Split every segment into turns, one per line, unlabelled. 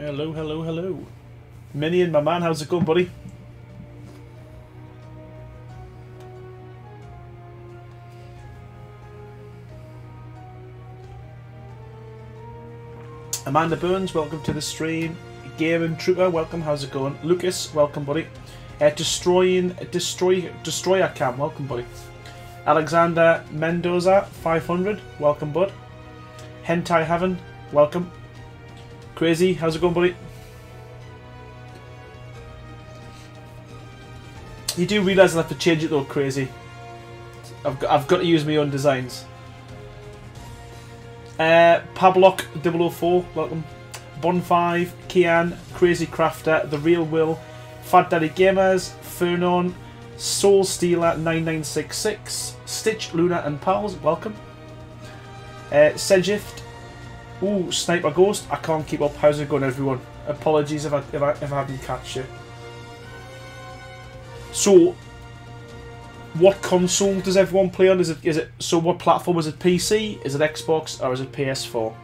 Hello, hello, hello. Minion, my man, how's it going, buddy? Amanda Burns, welcome to the stream. Gaming Trooper, welcome, how's it going? Lucas, welcome, buddy. Destroyer Cam, welcome, buddy. Alexander Mendoza, 500, welcome, bud. Hentai Heaven, welcome. Crazy, how's it going, buddy? You do realise I have to change it though, Crazy. I've got to use my own designs. Pablock 004, welcome. Bon5, Kian, Crazy Crafter, The Real Will, Fat Daddy Gamers, Fernon, Soul Stealer 9966, Stitch, Luna and Pals, welcome. Sejift, ooh, Sniper Ghost, I can't keep up. How's it going, everyone? Apologies if I haven't catch you. So, what console does everyone play on? Is it so? What platform is it? PC? Is it Xbox? Or is it PS4?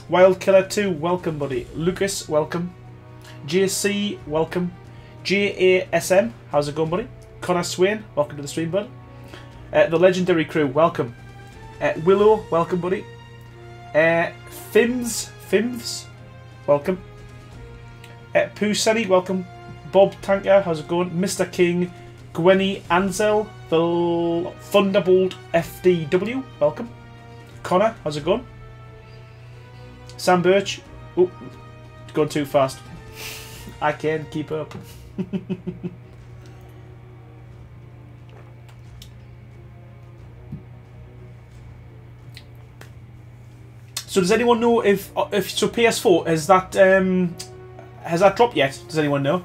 Wild Killer 2, welcome, buddy. Lucas, welcome. JC, welcome. JASM, how's it going, buddy? Connor Swain, welcome to the stream, bud. The Legendary Crew, welcome. Willow, welcome, buddy. Fims, welcome. Puseni, welcome. Bob Tanker, how's it going? Mr. King, Gwenny Ansel, the Thunderbolt FDW, welcome. Connor, how's it going? Sam Birch, oh, going too fast. I can't keep up. So does anyone know if so PS4 has that dropped yet? Does anyone know?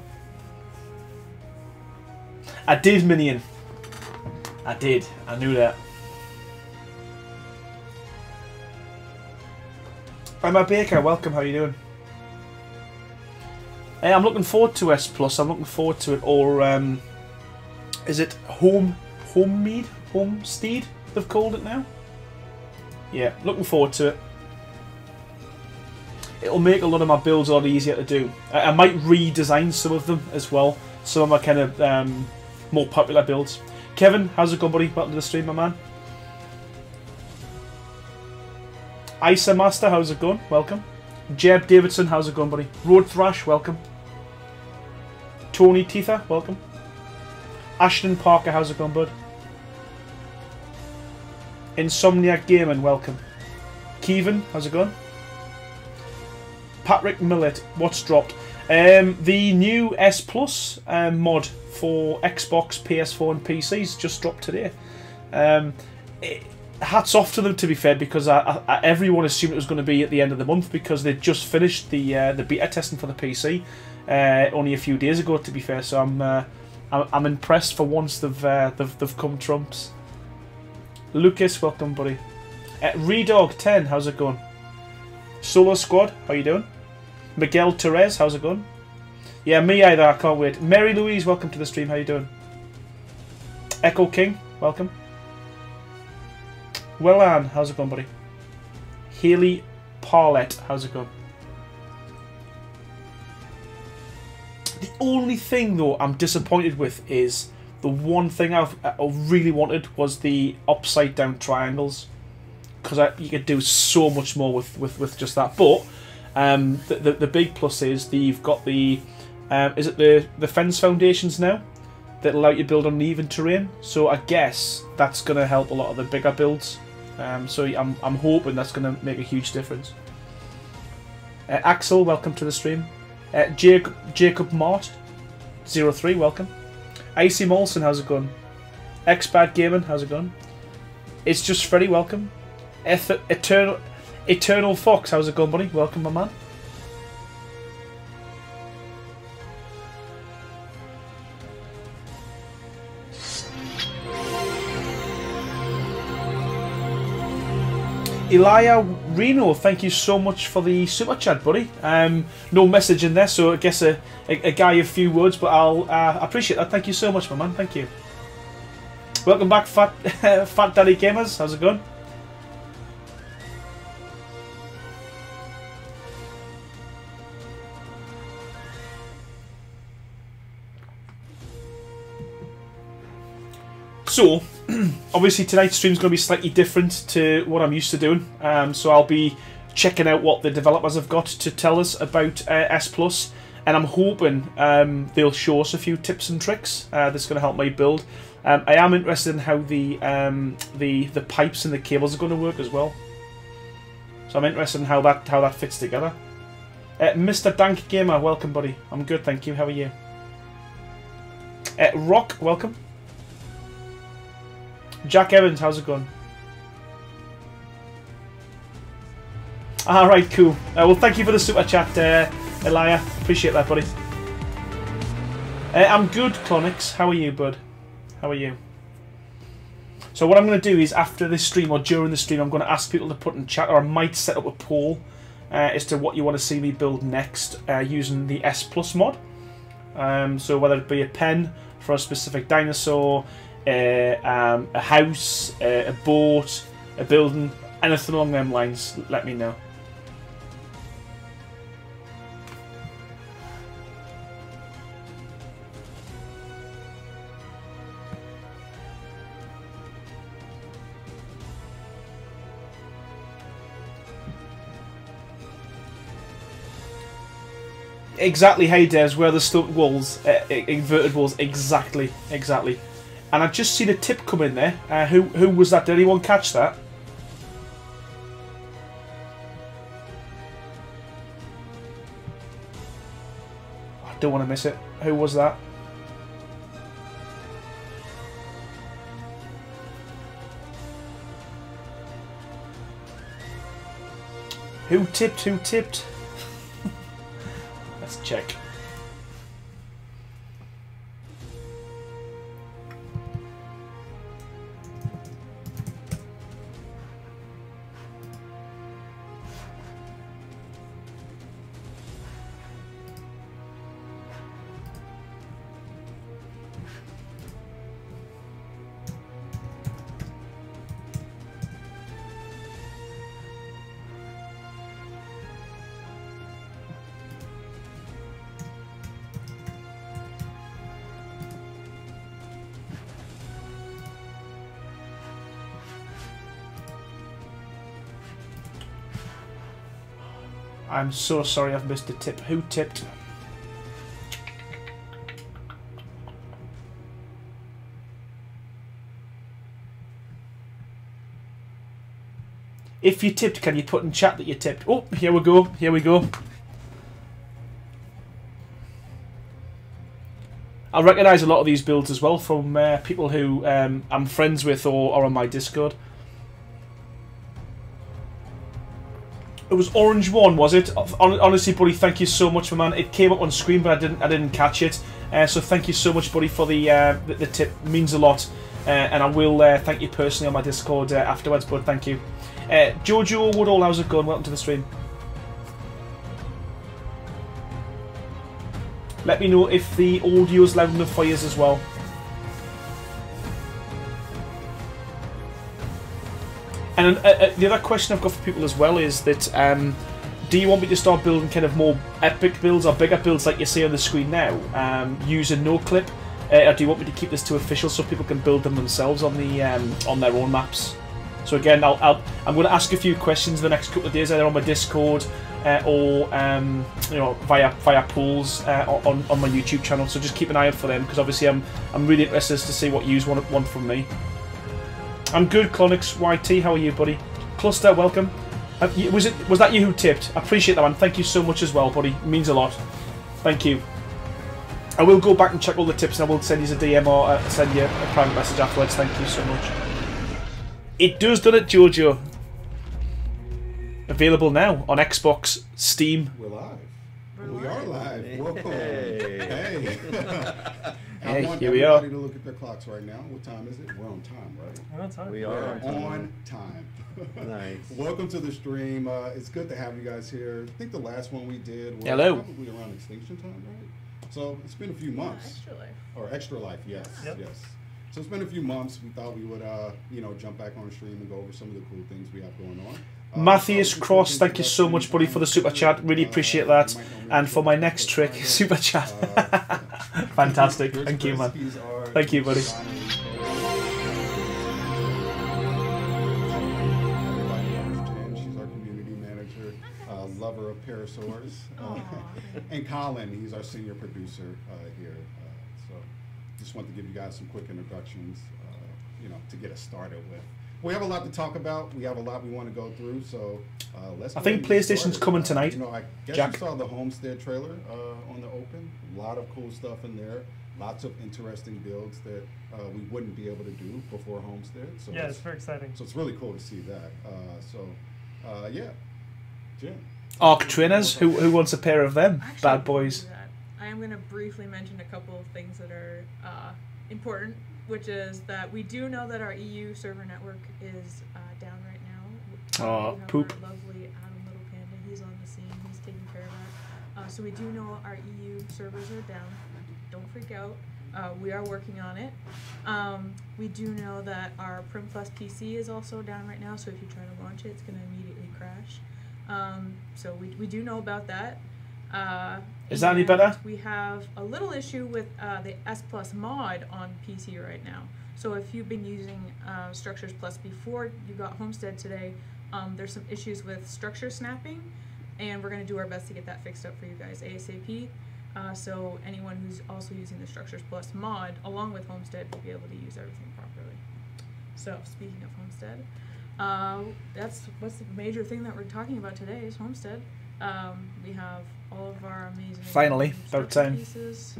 I did, Minion. I did. I knew that. I'm a Baker. Welcome. How you doing? I'm looking forward to S Plus. I'm looking forward to it. Or is it Homestead? They've called it now. Yeah, looking forward to it. It'll make a lot of my builds a lot easier to do. I might redesign some of them as well. Some of my kind of more popular builds. Kevin, how's it going, buddy? Welcome to the stream, my man. Isa Master, how's it going? Welcome. Jeb Davidson, how's it going, buddy? Road Thrash, welcome. Tony Teether, welcome. Ashton Parker, how's it going, bud? Insomniac Gaming, welcome. Kevin, how's it going? Patrick Millett, what's dropped? The new S Plus mod for Xbox, PS4 and PCs just dropped today. Hats off to them, to be fair, because everyone assumed it was going to be at the end of the month because they just finished the beta testing for the PC only a few days ago, to be fair. So I'm impressed for once they've come trumps. Lucas, welcome, buddy. Redog10, how's it going? Solo Squad, how you doing? Miguel Torres, how's it going? Yeah, me either, I can't wait. Mary Louise, welcome to the stream, how you doing? Echo King, welcome. Wellan, how's it going, buddy? Haley Parlett, how's it going? The only thing, though, I'm disappointed with is the one thing I really wanted was the upside down triangles. Because you could do so much more with just that. But the big plus is that you've got the is it the fence foundations now that allow you to build on uneven terrain. So I guess that's going to help a lot of the bigger builds. So I'm hoping that's going to make a huge difference. Axel, welcome to the stream. Jacob Mart 03, welcome. Icy Molson, how's it going? Xbad Gaming, how's it going? It's just Freddy, welcome. Eternal Fox, how's it going, buddy? Welcome, my man. Elia Reno, thank you so much for the super chat, buddy. No message in there, so I guess a guy of few words, but I'll appreciate that. Thank you so much, my man. Thank you. Welcome back, Fat Daddy Gamers. How's it going? So, obviously tonight's stream's going to be slightly different to what I'm used to doing. So I'll be checking out what the developers have got to tell us about S Plus, and I'm hoping they'll show us a few tips and tricks that's going to help my build. I am interested in how the pipes and the cables are going to work as well. So I'm interested in how that fits together. Mr. Dank Gamer, welcome, buddy. I'm good, thank you. How are you? Rock, welcome. Jack Evans, how's it going? Alright, cool. Well, thank you for the super chat, Elia. Appreciate that, buddy. I'm good, Clonix. How are you, bud? How are you? So what I'm going to do is, after this stream, or during the stream, I'm going to ask people to put in chat, or I might set up a poll as to what you want to see me build next using the S Plus mod. So whether it be a pen for a specific dinosaur, a house, a boat, a building, anything along them lines, let me know. Exactly, hey Des, where the sloped walls, inverted walls, exactly. And I've just seen a tip come in there. Who was that? Did anyone catch that? I don't want to miss it. Who was that? Who tipped? Who tipped? Let's check. I'm so sorry I've missed a tip. Who tipped? If you tipped, can you put in chat that you tipped? Oh, here we go. Here we go. I recognise a lot of these builds as well from people who I'm friends with or are on my Discord. It was Orange One, was it? Honestly, buddy, thank you so much, my man. It came up on screen, but I didn't catch it. So thank you so much, buddy, for the tip. It means a lot, and I will thank you personally on my Discord afterwards. But thank you, Jojo Woodall. How's it going? Welcome to the stream. Let me know if the audio's loud enough for you as well. And the other question I've got for people as well is that do you want me to start building kind of more epic builds or bigger builds like you see on the screen now, using no clip, or do you want me to keep this to official so people can build them themselves on the on their own maps? So again, I'm going to ask a few questions the next couple of days, either on my Discord or you know, via polls on my YouTube channel. So just keep an eye out for them, because obviously I'm really interested to see what you want from me. I'm good, Clonix YT. How are you, buddy? Cluster, welcome. Was that you who tipped? I appreciate that, man. Thank you so much as well, buddy. It means a lot. Thank you. I will go back and check all the tips, and I will send you a DM or send you a private message afterwards. Thank you so much. It does, doesn't it, Jojo? Available now on Xbox, Steam.
We're live. We are live. Welcome. Hey.
Hey,
I want
here we are.
everybody to look at their clocks right now. What time is it? We're on time, right?
We're on time.
We are on time.
Nice.
Welcome to the stream. It's good to have you guys here. I think the last one we did was probably around Extinction time, right? So it's been a few months.
Extra Life.
Or Extra Life, yes.
Yep.
Yes. So it's been a few months. We thought we would, you know, jump back on the stream and go over some of the cool things we have going on.
Matthias Cross, thank you so much, buddy, for the super chat. Really appreciate that. And for my next trick, super chat. Fantastic. Thank you, man. Thank you, buddy.
Lover of parasaurs, and Colin, he's our senior producer here. So just want to give you guys some quick introductions, you know, to get us started with. We have a lot to talk about. We have a lot we want to go through. So let's.
I think PlayStation's coming tonight.
You know, I guess
Jack.
You saw the Homestead trailer on the open. A lot of cool stuff in there. Lots of interesting builds that we wouldn't be able to do before Homestead. So
yeah, it's very exciting.
So it's really cool to see that. Yeah, Jim.
ARK trainers, who wants a pair of them?
Actually,
Bad boys.
I am going to briefly mention a couple of things that are important, which is that we do know that our EU server network is down right now.
Oh, poop.
Our lovely Adam Little Panda, he's on the scene, he's taking care of that. So we do know our EU servers are down. Don't freak out. We are working on it. We do know that our Prim Plus PC is also down right now, so if you try to launch it, it's going to immediately crash. So we do know about that.
Is that any better?
We have a little issue with the S Plus mod on PC right now. So if you've been using Structures Plus before you got Homestead today, there's some issues with structure snapping, and we're going to do our best to get that fixed up for you guys ASAP. So anyone who's also using the Structures Plus mod along with Homestead will be able to use everything properly. So speaking of Homestead, what's the major thing that we're talking about today is Homestead. We have all of our amazing
finally about time
pieces,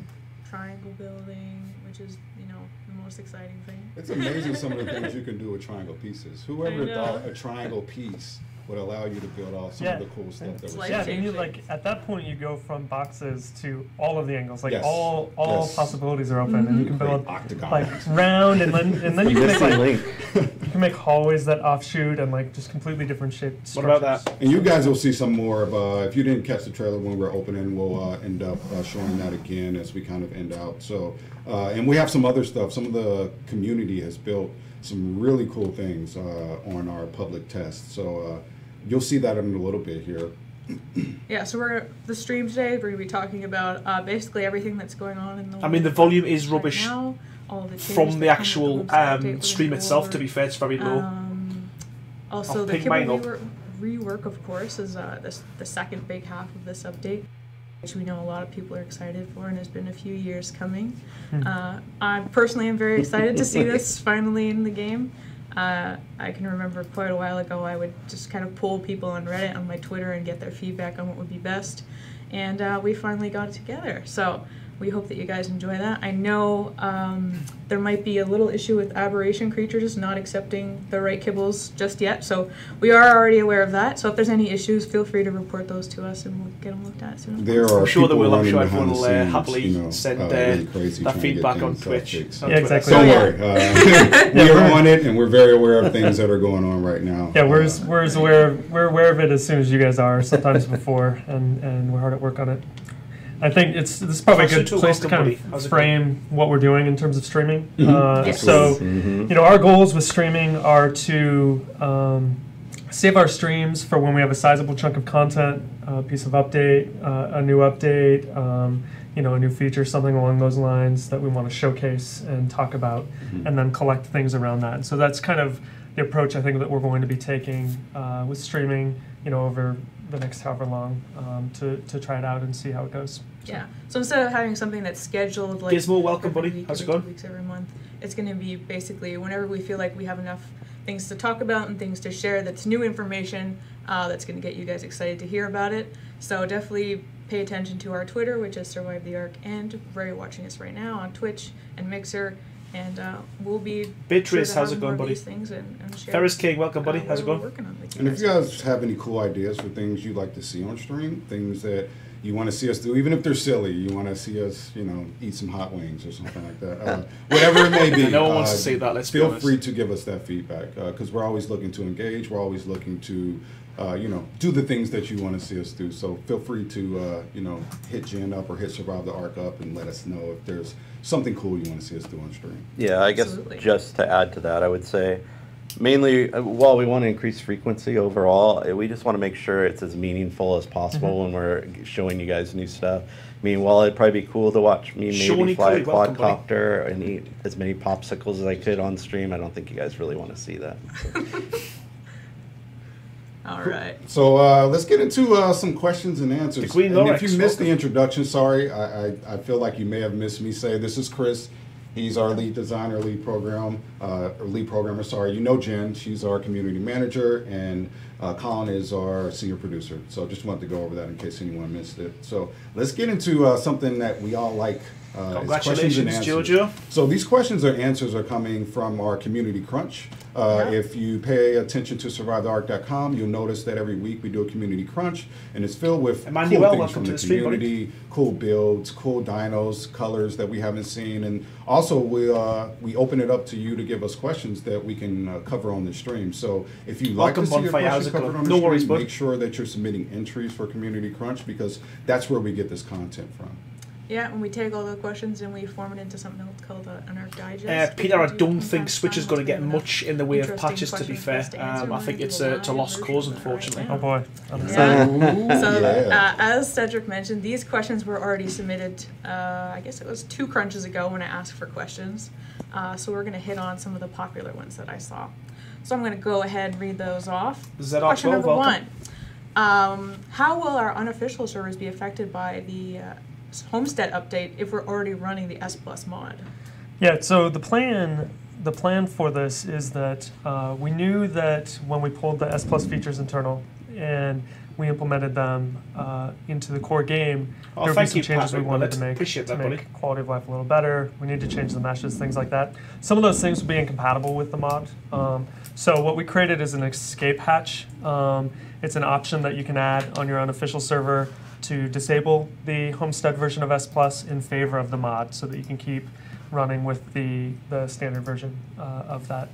triangle building, which is, you know, the most exciting thing.
It's amazing some of the things you can do with triangle pieces. Whoever thought a triangle piece would allow you to build off some of the cool stuff that was.
Yeah, and you at that point you go from boxes to all of the angles, like all possibilities are open, and you can build
octagon,
like round, and then you can make you can make hallways that offshoot and like just completely different shaped structures.
What about that?
And you guys will see some more of. If you didn't catch the trailer when we're opening, we'll end up showing that again as we kind of end out. So, and we have some other stuff. Some of the community has built some really cool things on our public test. So. You'll see that in a little bit here.
Yeah, so the stream today, we're going to be talking about basically everything that's going on in the world.
I mean, the volume is rubbish
right now,
from the actual stream itself, to be fair. It's very low.
Also, the kibble rework, of course, is the second big half of this update, which we know a lot of people are excited for and has been a few years coming. I personally am very excited to see this finally in the game. I can remember quite a while ago I would just kind of poll people on Reddit, on my Twitter, and get their feedback on what would be best. And we finally got it together. So we hope that you guys enjoy that. I know there might be a little issue with aberration creatures not accepting the right kibbles just yet. So we are already aware of that. So if there's any issues, feel free to report those to us and we'll get them looked at soon.
I'm sure there will. I'm sure everyone will happily send
really
that feedback on Twitch.
Yeah, exactly.
Don't worry. We are on it, and we're very aware of things that are going on right now.
Yeah, we're aware of it as soon as you guys are, sometimes before, and we're hard at work on it. I think this is probably a good place to kind of frame what we're doing in terms of streaming. So, you know, our goals with streaming are to save our streams for when we have a sizable chunk of content, a piece of update, a new update, you know, a new feature, something along those lines that we want to showcase and talk about, and then collect things around that. And so that's kind of the approach I think that we're going to be taking with streaming, you know, over the next however long to try it out and see how it goes.
Yeah. So instead of having something that's scheduled like
Gizmo, welcome, buddy. How's it going?
2 weeks every month, it's going to be basically whenever we feel like we have enough things to talk about and things to share that's new information that's going to get you guys excited to hear about it. So definitely pay attention to our Twitter, which is Survive the Ark, and where you're watching us right now on Twitch and Mixer. And we'll be
Beatrice, how's it going, buddy? Ferris King, welcome, buddy. How's it going?
And if you guys have any cool ideas for things you'd like to see on stream, things that you want to see us do, even if they're silly. You want to see us, you know, eat some hot wings or something like that. Whatever it may be.
No one wants to see that. Let's
feel free to give us that feedback because we're always looking to engage. We're always looking to, you know, do the things that you want to see us do. So feel free to, you know, hit Jen up or hit Survive the Ark up and let us know if there's something cool you want to see us do on stream.
Yeah, I guess just to add to that, I would say mainly, while we want to increase frequency overall, we just want to make sure it's as meaningful as possible when we're showing you guys new stuff. I mean, while it'd probably be cool to watch me maybe fly a quadcopter and eat as many popsicles as I could on stream, I don't think you guys really want to see that. So.
All right.
So let's get into some questions and answers. And if you missed the introduction, sorry, I feel like you may have missed me say this is Chris. He's our lead designer, lead programmer. Sorry, you know Jen. She's our community manager, and Colin is our senior producer. So just wanted to go over that in case anyone missed it. So let's get into something that we all like.
Congratulations, Jojo.
So these questions and answers are coming from our community crunch. If you pay attention to survivetheark.com, you'll notice that every week we do a community crunch, and it's filled with cool things from the community, cool builds, cool dinos, colors that we haven't seen, and also we open it up to you to give us questions that we can cover on the stream. So if you like to see your questions covered on the stream, make sure that you're submitting entries for community crunch because that's where we get this content from.
Yeah, and we take all the questions and we form it into something else called an ARK digest.
Peter, I don't think Switch is going to get much in the way of patches, to be fair. I think it's a lost cause, unfortunately.
Oh boy.
Yeah. So, as Cedric mentioned, these questions were already submitted, I guess it was 2 crunches ago when I asked for questions. So we're going to hit on some of the popular ones that I saw. So I'm going to go ahead and read those off. Question number 1. How will our unofficial servers be affected by the Homestead update if we're already running the S Plus mod?
Yeah, so the plan for this is that we knew that when we pulled the S Plus features internal and we implemented them into the core game, there would be some changes we wanted to make quality of life a little better. We need to change the meshes, things like that. Some of those things will be incompatible with the mod. So what we created is an escape hatch. It's an option that you can add on your unofficial server to disable the Homestead version of S Plus in favor of the mod so that you can keep running with the standard version of that.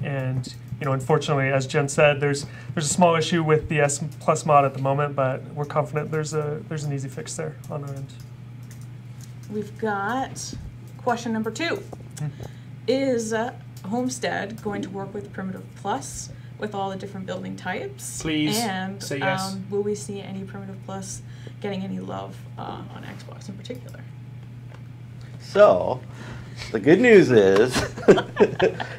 And you know, unfortunately, as Jen said, there's a small issue with the S Plus mod at the moment, but we're confident there's an easy fix there on our end.
We've got question number 2. Is Homestead going to work with Primitive Plus with all the different building types?
Please
and
say yes.
Will we see any Primitive Plus getting any love on Xbox in particular?
So, the good news is,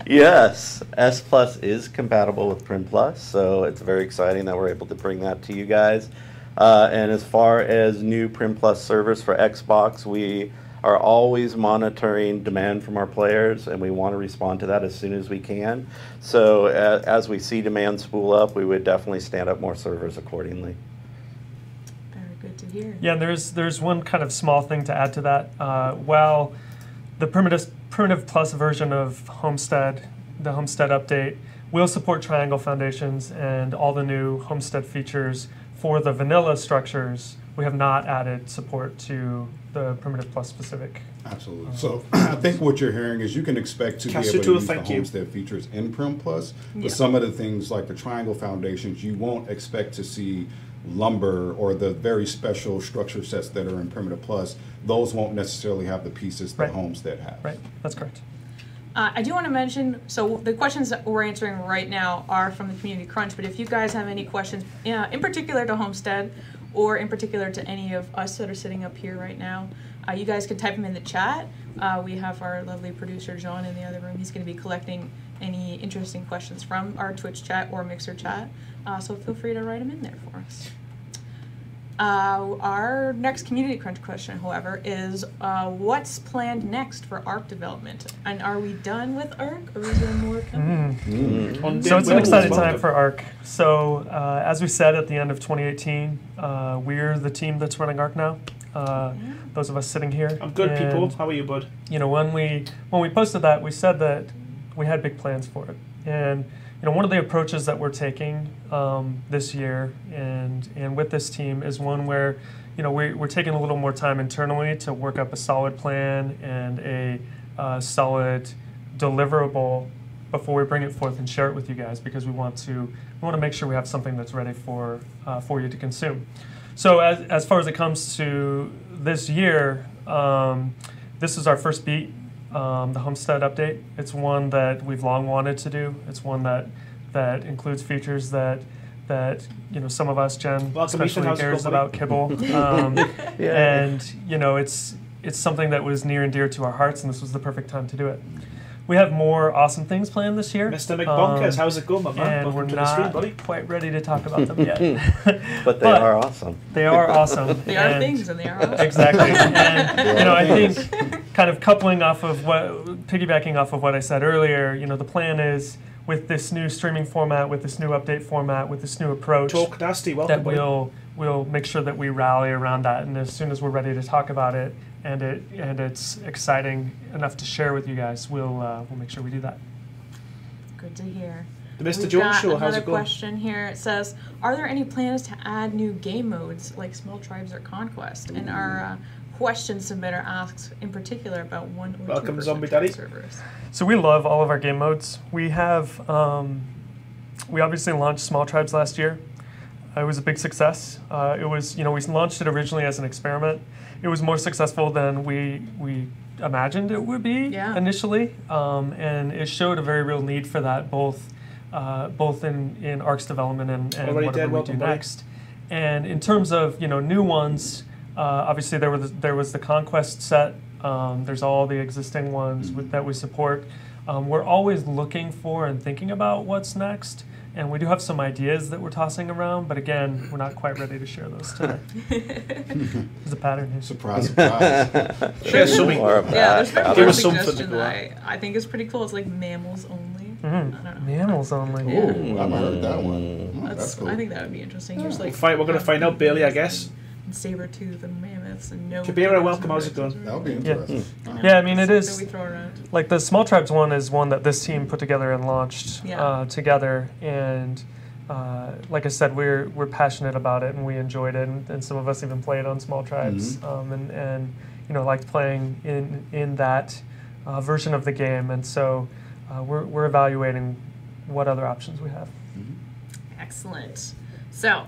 yes, S Plus is compatible with Prim Plus, so it's very exciting that we're able to bring that to you guys. And as far as new Prim Plus servers for Xbox, we are always monitoring demand from our players, and we want to respond to that as soon as we can. So as we see demand spool up, we would definitely stand up more servers accordingly.
Good to hear.
Yeah, there's one kind of small thing to add to that. While the Primitive Plus version of Homestead, the Homestead update, will support triangle foundations and all the new Homestead features for the vanilla structures, we have not added support to the Primitive Plus specific.
Absolutely. So I think what you're hearing is you can expect to be able to use the Homestead features in Prim Plus, but some of the things like the triangle foundations, you won't expect to see lumber or the very special structure sets that are in Primitive Plus. Those won't necessarily have the pieces that Homestead has.
Right, that's correct.
I do want to mention, so the questions that we're answering right now are from the Community Crunch, but if you guys have any questions in particular to Homestead or in particular to any of us that are sitting up here right now, you guys can type them in the chat. We have our lovely producer John in the other room. He's going to be collecting any interesting questions from our Twitch chat or Mixer chat, so feel free to write them in there for us. Our next Community Crunch question, however, is what's planned next for ARK development? And are we done with ARK, or is there more coming?
So it's an exciting time for ARK. So as we said at the end of 2018, we're the team that's running ARK now. Those of us sitting here.
I'm good, people. How are you, bud?
You know, when we posted that, we said that we had big plans for it, and one of the approaches that we're taking this year and with this team is one where, we're taking a little more time internally to work up a solid plan and a solid deliverable before we bring it forth and share it with you guys, because we want to make sure we have something that's ready for you to consume. So as far as it comes to this year, this is our first beat, the Homestead update. It's one that we've long wanted to do. It's one that includes features that some of us, Jen, especially cares about kibble. And it's something that was near and dear to our hearts, and this was the perfect time to do it. We have more awesome things planned this year.
Mr. McBonkers, how's it going, my man?
And we're not quite ready to talk about them yet.
But they are awesome.
They are awesome.
They are things, and they are awesome.
Exactly. And I think kind of piggybacking off of what I said earlier, the plan is with this new streaming format, with this new update format, with this new approach,
Talk Nasty, welcome,
that we'll make sure that we rally around that, and as soon as we're ready to talk about it, and it's exciting enough to share with you guys, we'll make sure we do that.
Good to hear.
The Mr. Jones Show, how's it going?
Another question here. It says, are there any plans to add new game modes like Small Tribes or Conquest? And our question submitter asks in particular about 1 or 2%
Zombie Daddy.
servers.
So we love all of our game modes. We have, we obviously launched Small Tribes last year. It was a big success. It was, we launched it originally as an experiment. It was more successful than we imagined it would be initially, and it showed a very real need for that, both in ARK's development and whatever we do next. And in terms of new ones, obviously there was the Conquest set. There's all the existing ones that we support. We're always looking for and thinking about what's next. And we do have some ideas that we're tossing around, but again, we're not quite ready to share those today. There's a pattern here.
Surprise, surprise.
Share something.
There's been
Give
one
us something
suggestion
to go
that I think is pretty cool. It's like mammals only. I don't know.
Mammals only.
Oh, I haven't heard that one. Oh, that's cool.
I think that would be interesting. Just like
we're going to find out, Bailey, I guess.
Saber-tooth and mammoths and no.
Kabira, welcome. How's it going?
That would be interesting.
Yeah, I mean, it is.
We throw around.
Like the Small Tribes one is one that this team put together and launched together, and like I said, we're passionate about it and we enjoyed it, and some of us even played on Small Tribes, and liked playing in that version of the game, and so we're evaluating what other options we have.
Excellent. So,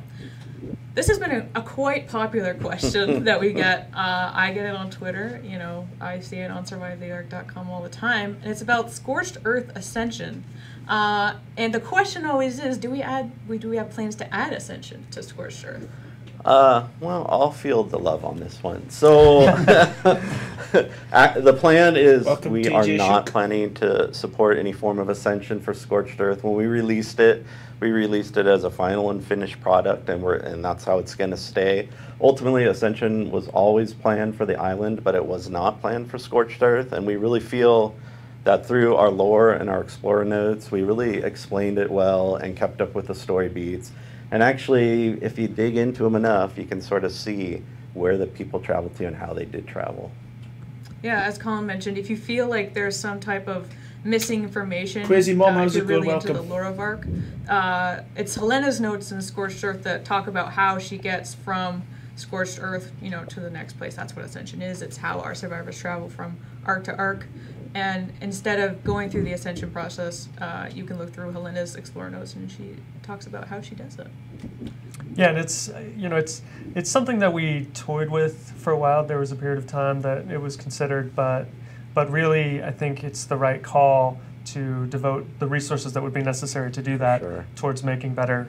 this has been a quite popular question that we get. I get it on Twitter. I see it on survivetheark.com all the time, and it's about Scorched Earth Ascension. And the question always is, do we have plans to add Ascension to Scorched Earth?
Well, I'll field the love on this one. So the plan is we are not planning to support any form of Ascension for Scorched Earth. When we released it as a final and finished product, and that's how it's going to stay. Ultimately, Ascension was always planned for the island, but it was not planned for Scorched Earth, and we really feel that through our lore and our Explorer notes, we really explained it well and kept up with the story beats. And actually, if you dig into them enough, you can sort of see where the people traveled to and how they did travel.
Yeah, as Colin mentioned, if you feel like there's some type of missing information,
Crazy Mom, how's it going?
really into
Welcome.
the lore of ARK, it's Helena's notes in Scorched Earth that talk about how she gets from Scorched Earth, to the next place. That's what Ascension is. It's how our survivors travel from ARK to ARK. And instead of going through the Ascension process, you can look through Helena's Explorer notes, and she talks about how she does it.
Yeah, and it's something that we toyed with for a while. There was a period of time that it was considered, but really, I think it's the right call to devote the resources that would be necessary to do that towards making better,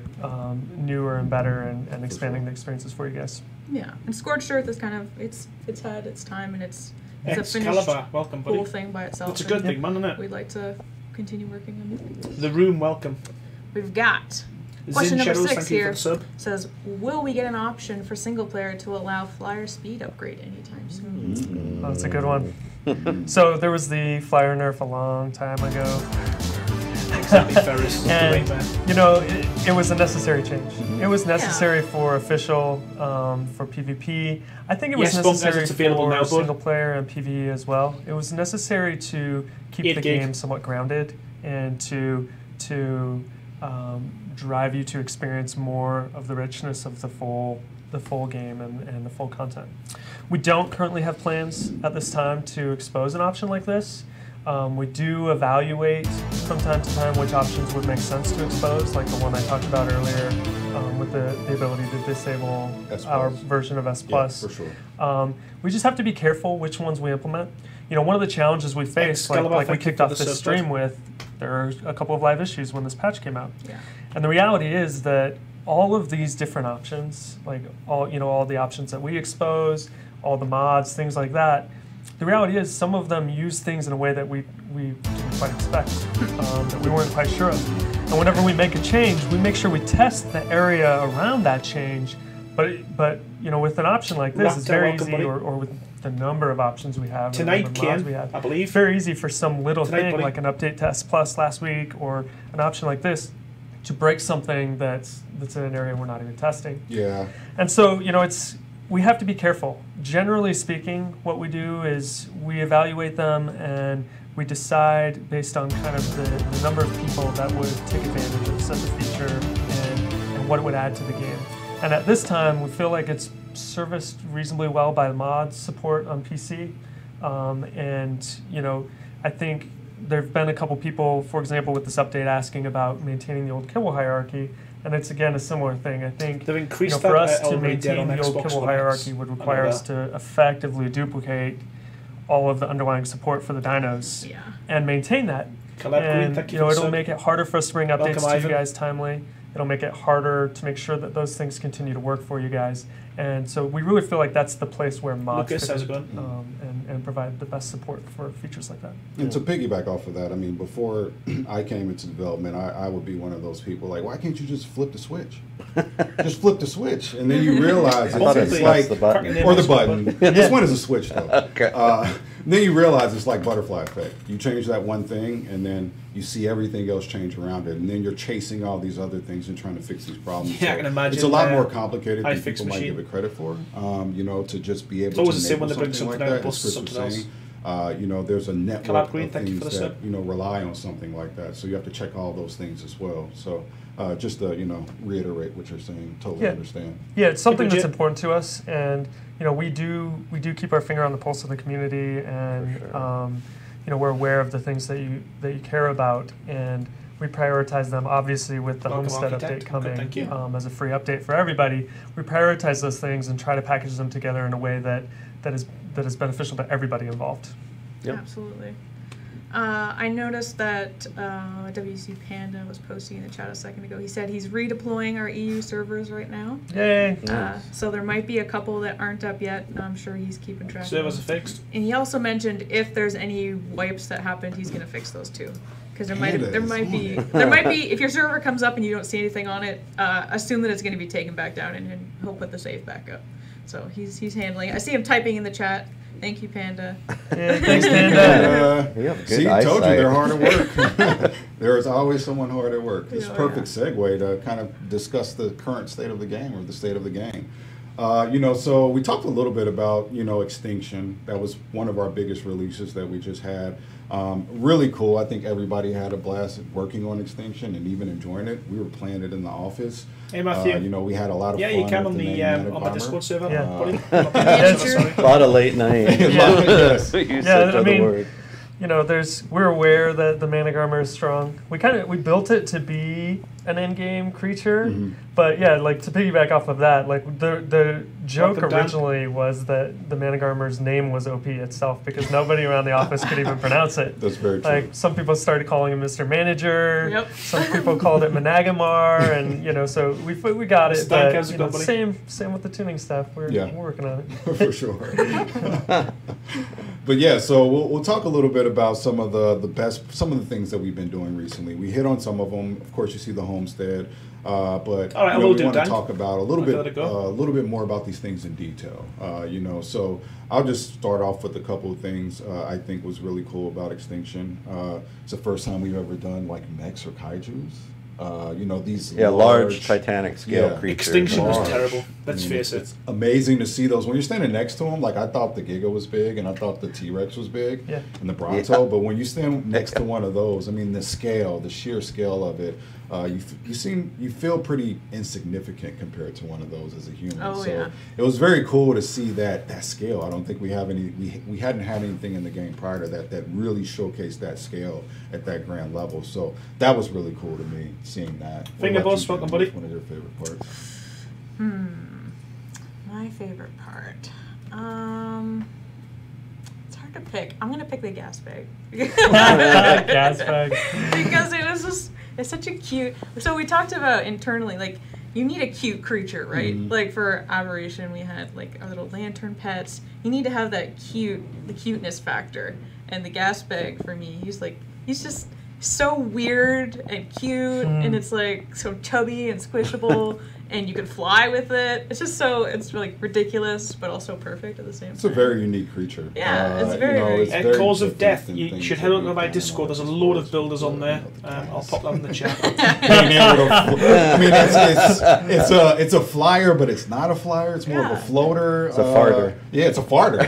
newer and better, and expanding the experiences for you guys.
Yeah, and Scorched Earth is kind of it's had its time, and it's a
Excalibur,
finished
welcome, buddy.
cool thing by itself.
It's a good thing, man, isn't it?
We'd like to continue working on it.
The Room, welcome.
We've got question
Zin
number
Shadows,
6
thank you for
here.
the sub.
Says, will we get an option for single player to allow flyer speed upgrade anytime soon?
Oh, that's a good one. So there was the flyer nerf a long time ago.
Exactly, Ferris.
And, it was a necessary change. It was necessary for official, for PvP. I think it was necessary for single player and PvE as well. It was necessary to keep the game somewhat grounded and to drive you to experience more of the richness of the full game and the full content. We don't currently have plans at this time to expose an option like this. We do evaluate from time to time which options would make sense to expose, like the one I talked about earlier, with the ability to disable our version of S+.
Yeah, for sure.
We just have to be careful which ones we implement. You know, one of the challenges we face, like we kicked off this stream with, there are a couple of live issues when this patch came out.
Yeah.
And the reality is that all of these different options, like all the options that we expose, all the mods, things like that, the reality is some of them use things in a way that we didn't quite expect, that we weren't quite sure of. And whenever we make a change, we make sure we test the area around that change. But you know, with an option like this, it's very easy, or with the number of options we have,
tonight, Ken, I believe,
it's very easy for some little thing like an update to S+ last week, or an option like this, to break something that's in an area we're not even testing.
Yeah.
And so, you know, we have to be careful. Generally speaking, what we do is we evaluate them and we decide based on kind of the number of people that would take advantage of such a feature and what it would add to the game. And at this time, we feel like it's serviced reasonably well by the mods support on PC. And, you know, I think there have been a couple people, for example, with this update asking about maintaining the old kibble hierarchy. And it's, again, a similar thing. I think for us to maintain the old kibble hierarchy would require us to effectively duplicate all of the underlying support for the dynos and maintain that. And, you know, it'll make it harder for us to bring updates to you guys timely. It'll make it harder to make sure that those things continue to work for you guys. And so we really feel like that's the place where mods fit and provide the best support for features like that.
And to piggyback off of that, I mean, before I came into development, I would be one of those people like, why can't you just flip the switch? Just flip the switch. And then you realize it's like, or the button. This one is a switch though.
Okay.
Then you realize it's like butterfly effect. You change that one thing and then you see everything else change around it. And then you're chasing all these other things and trying to fix these problems.
Yeah, I can imagine.
It's a lot more complicated than people might give it credit for. You know, to just be able to enable something like that, as Chris was saying. You know, there's a network of things that, you know, rely on something like that. So you have to check all those things as well. So just to, you know, reiterate what you're saying, totally understand.
Yeah, it's something that's important to us, and you know, we do keep our finger on the pulse of the community, and you know, we're aware of the things that you care about, and we prioritize them. Obviously, with the Homestead update coming as a free update for everybody, we prioritize those things and try to package them together in a way that is beneficial to everybody involved.
Yep. Absolutely. I noticed that WC Panda was posting in the chat a second ago. He said he's redeploying our EU servers right now.
Yay!
So there might be a couple that aren't up yet. I'm sure he's keeping track.
Servers are fixed.
And he also mentioned if there's any wipes that happened, he's going to fix those too. Because there might be if your server comes up and you don't see anything on it, assume that it's going to be taken back down, and he'll put the save back up. So he's handling it. I see him typing in the chat. Thank you, Panda.
Yeah, thanks, Panda.
See, told you they're hard at work. There is always someone hard at work. It's a perfect segue to kind of discuss the current state of the game, or the state of the game. You know, so we talked a little bit about, you know, Extinction. That was one of our biggest releases that we just had. Really cool. I think everybody had a blast working on Extinction and even enjoying it. We were playing it in the office.
Hey, Matthew.
You know, we had a lot of fun.
Yeah, you came on the Discord server.
A lot of late night.
I mean, you know, we're aware that the Manic Armor is strong. We built it to be an end-game creature, but yeah, like to piggyback off of that, like the joke originally was that the Manic Armor's name was OP itself, because nobody around the office could even pronounce it.
That's very true.
Like some people started calling him Mr. Manager. Yep. Some people called it Managamar, and you know, so we got it. But, you know, same with the tuning stuff. We're working on it.
For sure. But yeah, so we'll talk a little bit about some of some of the things that we've been doing recently. We hit on some of them. Of course, you see the Homestead, but
all right,
we want to talk about a little bit more about these things in detail. You know, so I'll just start off with a couple of things I think was really cool about Extinction. It's the first time we've ever done like mechs or kaijus. You know, these
large Titanic scale creatures.
Extinction was terrible. Let's face it.
It's amazing to see those. When you're standing next to them, like I thought the Giga was big, and I thought the T-Rex was big, and the Bronto. But when you stand next to one of those, I mean, the sheer scale of it, you feel pretty insignificant compared to one of those as a human.
Oh,
so
yeah.
it was very cool to see that scale. I don't think we hadn't had anything in the game prior to that really showcased that scale at that grand level. So that was really cool to me, seeing that.
Finger boss, welcome, buddy.
One of your favorite parts?
My favorite part. It's hard to pick. I'm gonna pick the gas bag.
Gas bag.
Because it was just, it's such a cute. So we talked about internally, like, you need a cute creature, right? Like for Aberration, we had like our little lantern pets. You need to have that the cuteness factor. And the gas bag for me, he's just so weird and cute, and it's like so chubby and squishable, and you can fly with it. It's just it's like ridiculous, but also perfect at the same time.
It's a very unique creature.
Yeah, it's very
and Cause of Death, you should head on to my Discord. There's a load of builders on there. I'll pop that in the chat.
I mean, it's a flyer, but it's not a flyer. It's more of a floater.
It's a farter.
Yeah, it's a farter.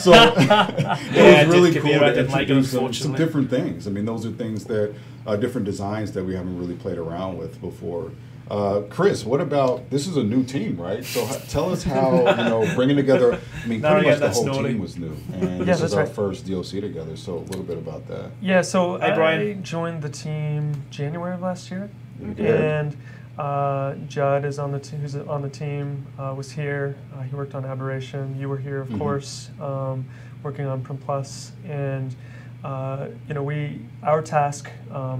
So it was really cool to introduce some different things. I mean, those are things that different designs that we haven't really played around with before. Chris, what about, this is a new team, right? So tell us how, bringing together, I mean, pretty much the whole team was new. And this is our first DLC together, so a little bit about that.
Yeah, so I joined the team January of last year. And Judd is on the team, who's on the team, was here. He worked on Aberration. You were here, of course, working on Prim Plus. And our task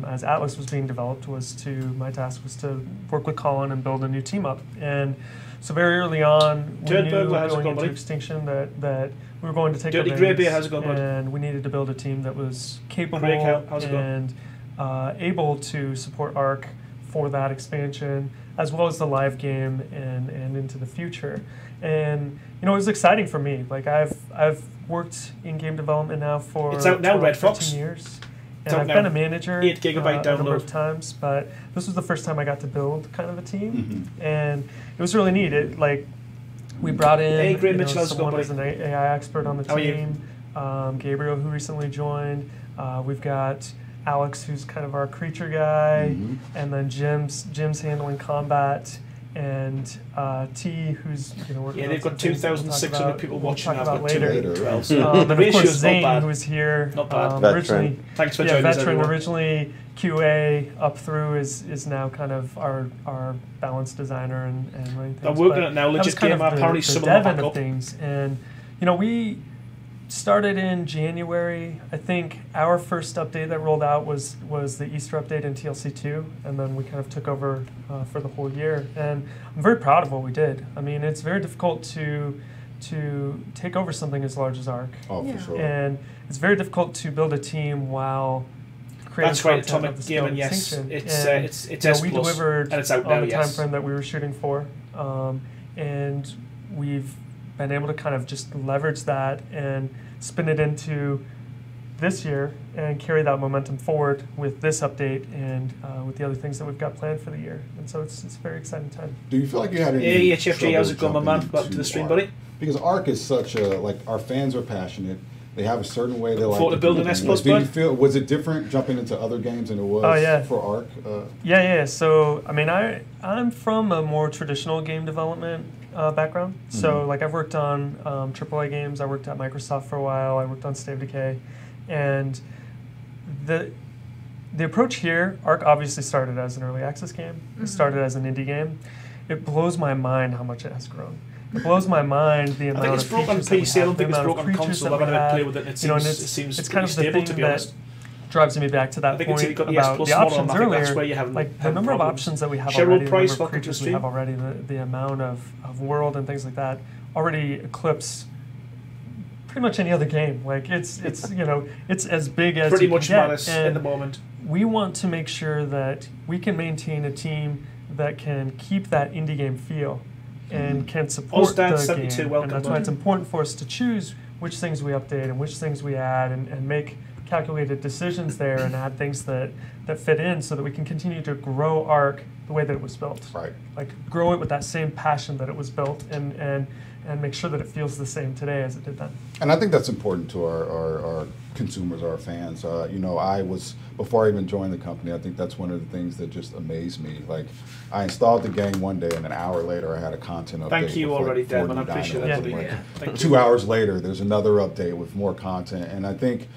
as Atlas was being developed my task was to work with Colin and build a new team up. And so very early on, we knew going into Extinction that we were going to take
Dirty Grey Bear, how's it going, bud?
And we needed to build a team that was capable and able to support ARK for that expansion, as well as the live game and into the future. And it was exciting for me. Like I've worked in game development now for
it's out now, Red Fox.
15 years. And I've been a manager
8 GB download.
A number of times, but this was the first time I got to build kind of a team, and it was really neat. We brought in someone as an AI expert on the team, Gabriel, who recently joined. We've got Alex, who's kind of our creature guy, and then Jim's handling combat. And T, who's
they've got 2,600 people watching.
We'll talk about later.
The
of course, Zane, who was here,
not bad.
Originally,
thanks for joining us, everyone.
Originally QA up through is now kind of our balance designer and running things.
I'm working on it now. Legit game. Apparently, some of them back up.
Things, and we started in January. I think our first update that rolled out was the Easter update in TLC 2, and then we kind of took over for the whole year. And I'm very proud of what we did. I mean, it's very difficult to take over something as large as ARK.
Oh, for sure.
And it's very difficult to build a team while creating
That's right,
content
Atomic
of the scale of
yes.
Extinction.
It's S+,
we delivered
and it's out
on
now,
the time frame that we were shooting for, and we've been able to kind of just leverage that and spin it into this year and carry that momentum forward with this update and with the other things that we've got planned for the year. And so it's a very exciting time.
Do you feel like you had any
HFG, how's it going, my man? Welcome to the stream, buddy.
Because ARK is such our fans are passionate. They have a certain way they like
to build an S++.
Do you feel, was it different jumping into other games than it was for ARK?
Yeah. So, I mean, I'm from a more traditional game development background. So, like, I've worked on AAA games. I worked at Microsoft for a while. I worked on State of Decay. And the approach here, ARK obviously started as an early access game. It started as an indie game. It blows my mind how much it has grown. It blows my mind the amount of features that we have. I think it's broken on PC. I don't think it's broken on console. I've had to play with it. It seems
kind of stable, to be honest.
Drives me back to that point about the options earlier. Like the number of options that we have already, the number of creatures we have already, the amount of world and things like that already eclipse pretty much any other game. Like it's as big as
pretty much Malice in the moment.
We want to make sure that we can maintain a team that can keep that indie game feel and can support the game.
Welcome,
and that's why it's important for us to choose which things we update and which things we add and make calculated decisions there and add things that fit in so that we can continue to grow ARK the way that it was built.
Right.
Like grow it with that same passion that it was built and make sure that it feels the same today as it did then.
And I think that's important to our consumers, our fans. You know, before I even joined the company, I think that's one of the things that just amazed me. Like, I installed the game one day, and an hour later, I had a content update.
Thank you already,
like
Devin. I appreciate that.
Like 2 hours later, there's another update with more content. And I think,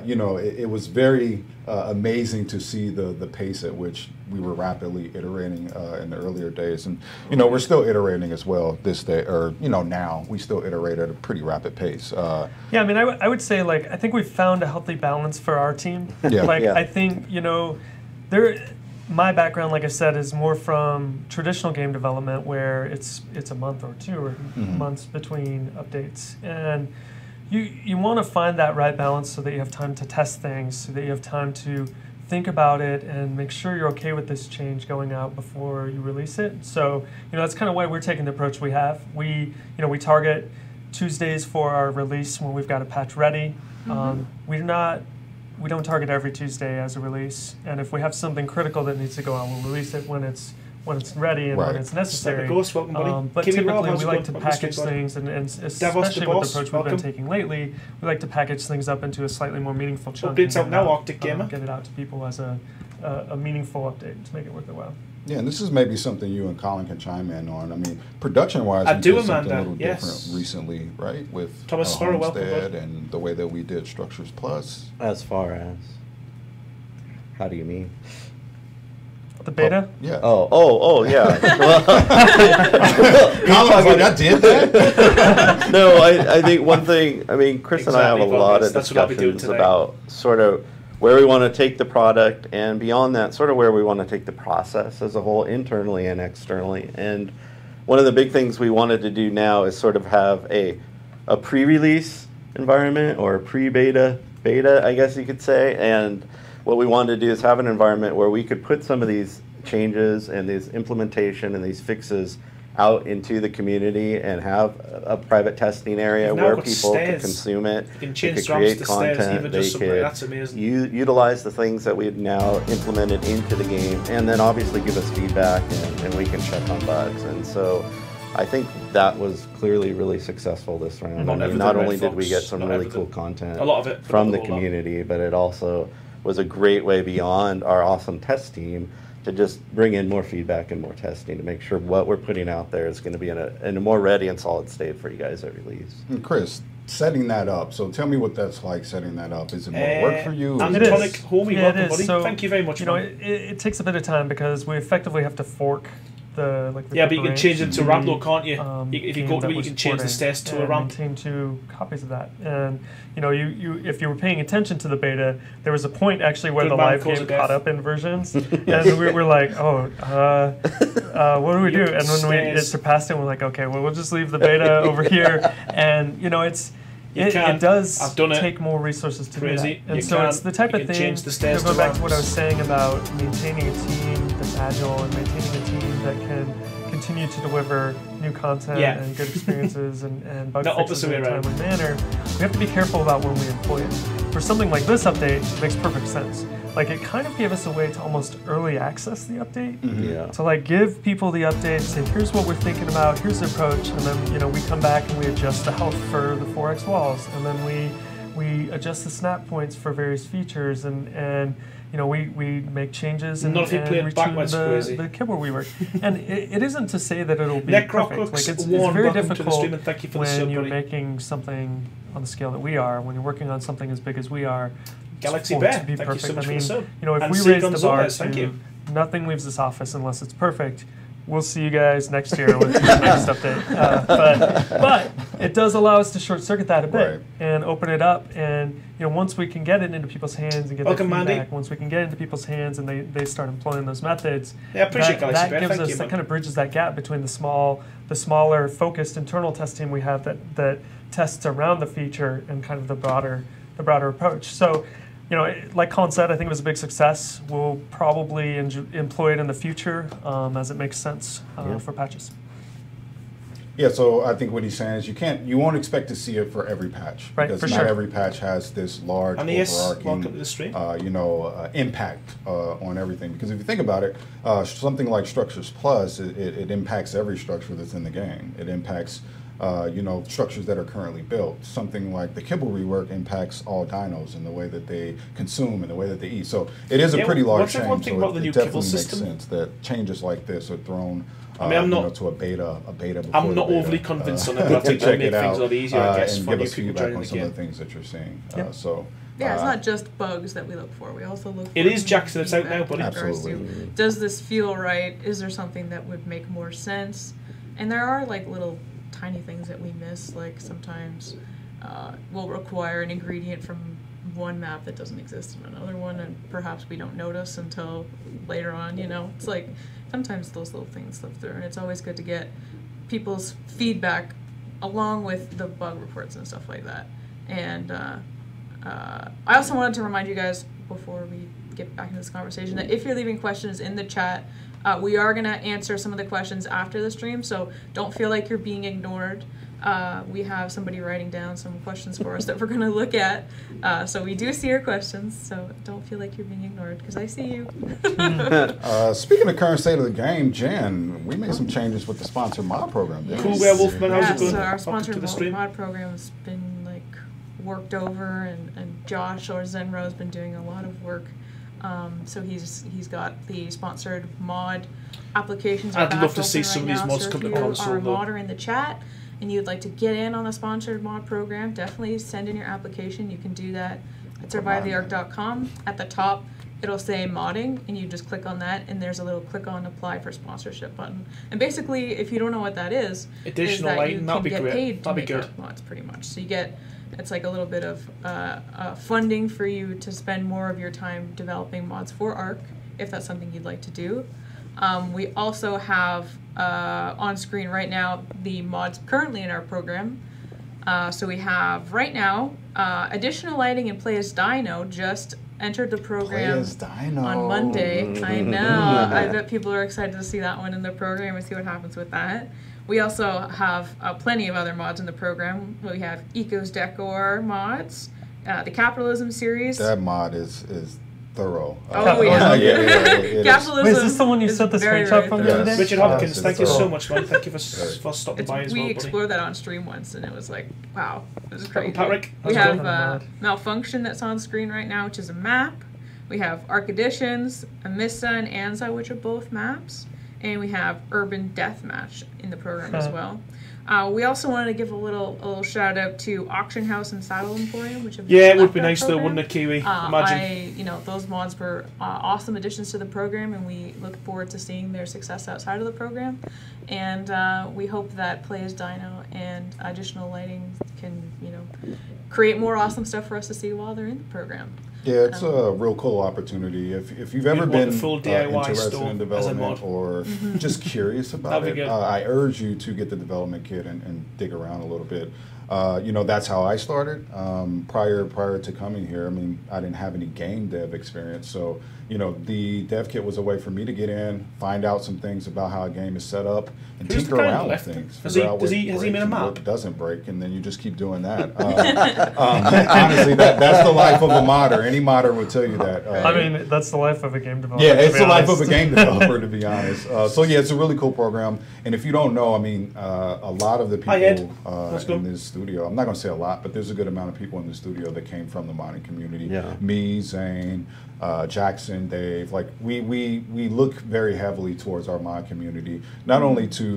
you know, it was very amazing to see the pace at which we were rapidly iterating in the earlier days. And, you know, we're still iterating as well this day, or, you know, now. We still iterate at a pretty rapid pace.
Yeah, I mean, I would say, like, I think we've found a healthy balance for our team.
Yeah.
Like, I think, you know, my background, like I said, is more from traditional game development where it's a month or two or months between updates. And you want to find that right balance so that you have time to test things, so that you have time to think about it and make sure you're okay with this change going out before you release it. So, you know, that's kind of why we're taking the approach we have. We target Tuesdays for our release when we've got a patch ready. We don't target every Tuesday as a release, and if we have something critical that needs to go out, we'll release it when it's ready and when it's necessary.
Welcome, buddy.
But typically, we like to package things, and especially with the approach we've been taking lately, we like to package things up into a slightly more meaningful chunk.
Updates out now, Arctic Gamer.
Get it out to people as a meaningful update to make it worth their while.
Yeah, and this is maybe something you and Colin can chime in on. I mean, production-wise,
I
we
do,
did something
Amanda.
a little
Yes.
different recently, right? With
Thomas Sparrow, welcome,
Homestead and the way that we did Structures Plus.
As far as, how do you mean?
The beta?
Yeah.
Oh, yeah.
Colin's like, I did that?
No, I think one thing, I mean, Chris and I have a lot of
That's what I'll be doing
discussions
today.
about sort of where we want to take the product, and beyond that, sort of where we want to take the process as a whole, internally and externally. And one of the big things we wanted to do now is sort of have a pre-release environment, or a pre-beta, I guess you could say. And what we wanted to do is have an environment where we could put some of these changes and these implementation and these fixes out into the community and have a private testing area where people can consume it.
You can change
they could create
the
content.
stairs, even
they
just
could
that's amazing.
utilize the things that we've now implemented into the game, and then obviously give us feedback, and we can check on bugs. And so I think that was clearly really successful this round. Not only did we get some really cool content from the community, but it also was a great way beyond our awesome test team to just bring in more feedback and more testing to make sure what we're putting out there is going to be in a more ready and solid state for you guys at release.
And Chris, setting that up. So tell me what that's like, setting that up. Is it more work for you?
And Tonic, homie, welcome, buddy.
So,
thank you very much.
You know, it takes a bit of time because we effectively have to fork the
but you can change it to Ramlo, can't you? If you go to it, you can change the stats to a RAM.
Maintain 2 copies of that, and you know, if you were paying attention to the beta, there was a point actually where the live game caught up in versions, and we were like, what do we do? And when it surpassed it, we're like, okay, well, we'll just leave the beta over here, and you know, it does take more resources to do that. And so it's the type of thing, to go back to what I was saying about maintaining a team that's agile and maintaining a team that can continue to deliver new content and good experiences and bug fixes in a timely manner. We have to be careful about when we employ it. For something like this update, it makes perfect sense. Like, it kind of gave us a way to almost early access the update. To like give people the update, say, here's what we're thinking about, here's the approach, and then, you know, we come back and we adjust the health for the 4X walls, and then we adjust the snap points for various features, and you know, we make changes and retune the keyboard we work. And it isn't to say that it'll be perfect. Like, it's very difficult when you're making something on the scale that we are, when you're working on something as big as we are,
Galaxy Bear,
to be
thank
perfect.
you so much
I mean,
for the sub.
you know, if we raise the bar to nothing leaves this office unless it's perfect, we'll see you guys next year with the next update. But it does allow us to short circuit that a bit and open it up. And you know, once we can get it into people's hands and get that feedback, once we can get it into people's hands and they start employing those methods, that gives us, that kind of bridges that gap between the smaller focused internal test team we have that tests around the feature and kind of the broader approach. So, you know, like Colin said, I think it was a big success. We'll probably employ it in the future as it makes sense for patches.
Yeah, so I think what he's saying is you won't expect to see it for every patch,
right,
because not every patch has this large overarching, impact on everything. Because if you think about it, something like Structures Plus, it impacts every structure that's in the game. It impacts structures that are currently built. Something like the Kibble rework impacts all dinos in the way that they consume and the way that they eat. So it is a pretty large change. So it definitely makes sense that changes like this are thrown. I'm not to a beta.
I'm not overly convinced on it, but I think it'll make things a lot easier, I guess,
and
for
give
new
us
people
feedback
joining
on
the
some
game.
of the things that you're seeing.
Yeah, it's not just bugs that we look for. We also look for...
It is Jackson, it's out now, buddy.
Absolutely.
Does this feel right? Is there something that would make more sense? And there are like little tiny things that we miss, like sometimes we'll require an ingredient from one map that doesn't exist in another one, and perhaps we don't notice until later on, It's like sometimes those little things slip through, and it's always good to get people's feedback along with the bug reports and stuff like that. And I also wanted to remind you guys before we get back into this conversation that if you're leaving questions in the chat, we are going to answer some of the questions after the stream, so don't feel like you're being ignored. We have somebody writing down some questions for us that we're going to look at. So we do see your questions, so don't feel like you're being ignored, because I see you.
Speaking of current state of the game, Jen, we made some changes with the sponsored mod program.
Yes. Cool Werewolf Man, how's it going?
So our sponsored mod program has been worked over, and Josh or Zenro has been doing a lot of work. So he's got the sponsored mod applications.
I'd love to see some of these mods come to console.
If you are a modder in the chat and you'd like to get in on the sponsored mod program, definitely send in your application. You can do that at survivetheark.com. At the top, it'll say modding, and you just click on that, and there's a little click on apply for sponsorship button. And basically, if you don't know what that is,
additional lighting, that'd be great.
Paid to make ARK mods, pretty much. So you get, it's like a little bit of funding for you to spend more of your time developing mods for ARK, if that's something you'd like to do. We also have on screen right now the mods currently in our program. So we have right now additional lighting and Play as Dino just entered the program on Monday. I know. I bet people are excited to see that one in the program and see what happens with that. We also have plenty of other mods in the program. We have Ecos Decor mods, the Capitalism series.
That mod is thorough.
Oh, yeah.
Capitalism. Wait, is this the one you sent the screenshot from the other day?
Richard Hopkins, thank you so much, man. Thank you for stopping by as well,
We
buddy.
explored that on stream once, and it was like, wow, it was great.
Patrick,
we have Malfunction that's on screen right now, which is a map. We have ARK Editions, Amissa and Anza, which are both maps. And we have Urban Deathmatch in the program as well. We also wanted to give a little shout out to Auction House and Saddle Emporium, which have
it would be nice though, wouldn't it, Kiwi?
Imagine. Those mods were awesome additions to the program, and we look forward to seeing their success outside of the program. And we hope that Play as Dino and additional lighting can, create more awesome stuff for us to see while they're in the program.
Yeah, it's a real cool opportunity. If you've ever been interested in development or just curious about it, I urge you to get the development kit and dig around a little bit. That's how I started. Prior to coming here, I didn't have any game dev experience, so the dev kit was a way for me to get in, find out some things about how a game is set up, and tinker around with things.
Has he made a map?
What doesn't break, and then you just keep doing that. Honestly, that's the life of a modder. Any modder would tell you that.
That's the life of a game developer.
Yeah, it's the life of a game developer, to be honest. It's a really cool program. And if you don't know, a lot of the people in this studio, I'm not going to say a lot, but there's a good amount of people in the studio that came from the modding community.
Yeah.
Me, Zane, Jackson, Dave. Like we look very heavily towards our mod community, not only to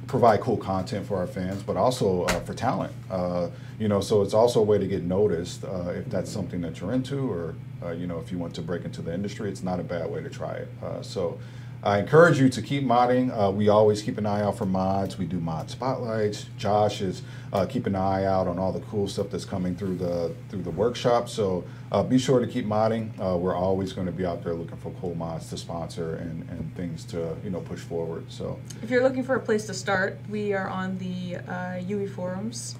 provide cool content for our fans, but also for talent. So it's also a way to get noticed if that's something that you're into, or if you want to break into the industry. It's not a bad way to try it. I encourage you to keep modding. We always keep an eye out for mods. We do mod spotlights. Josh is keeping an eye out on all the cool stuff that's coming through the workshop. So be sure to keep modding. We're always going to be out there looking for cool mods to sponsor and things to push forward. So
if you're looking for a place to start, we are on the UE forums.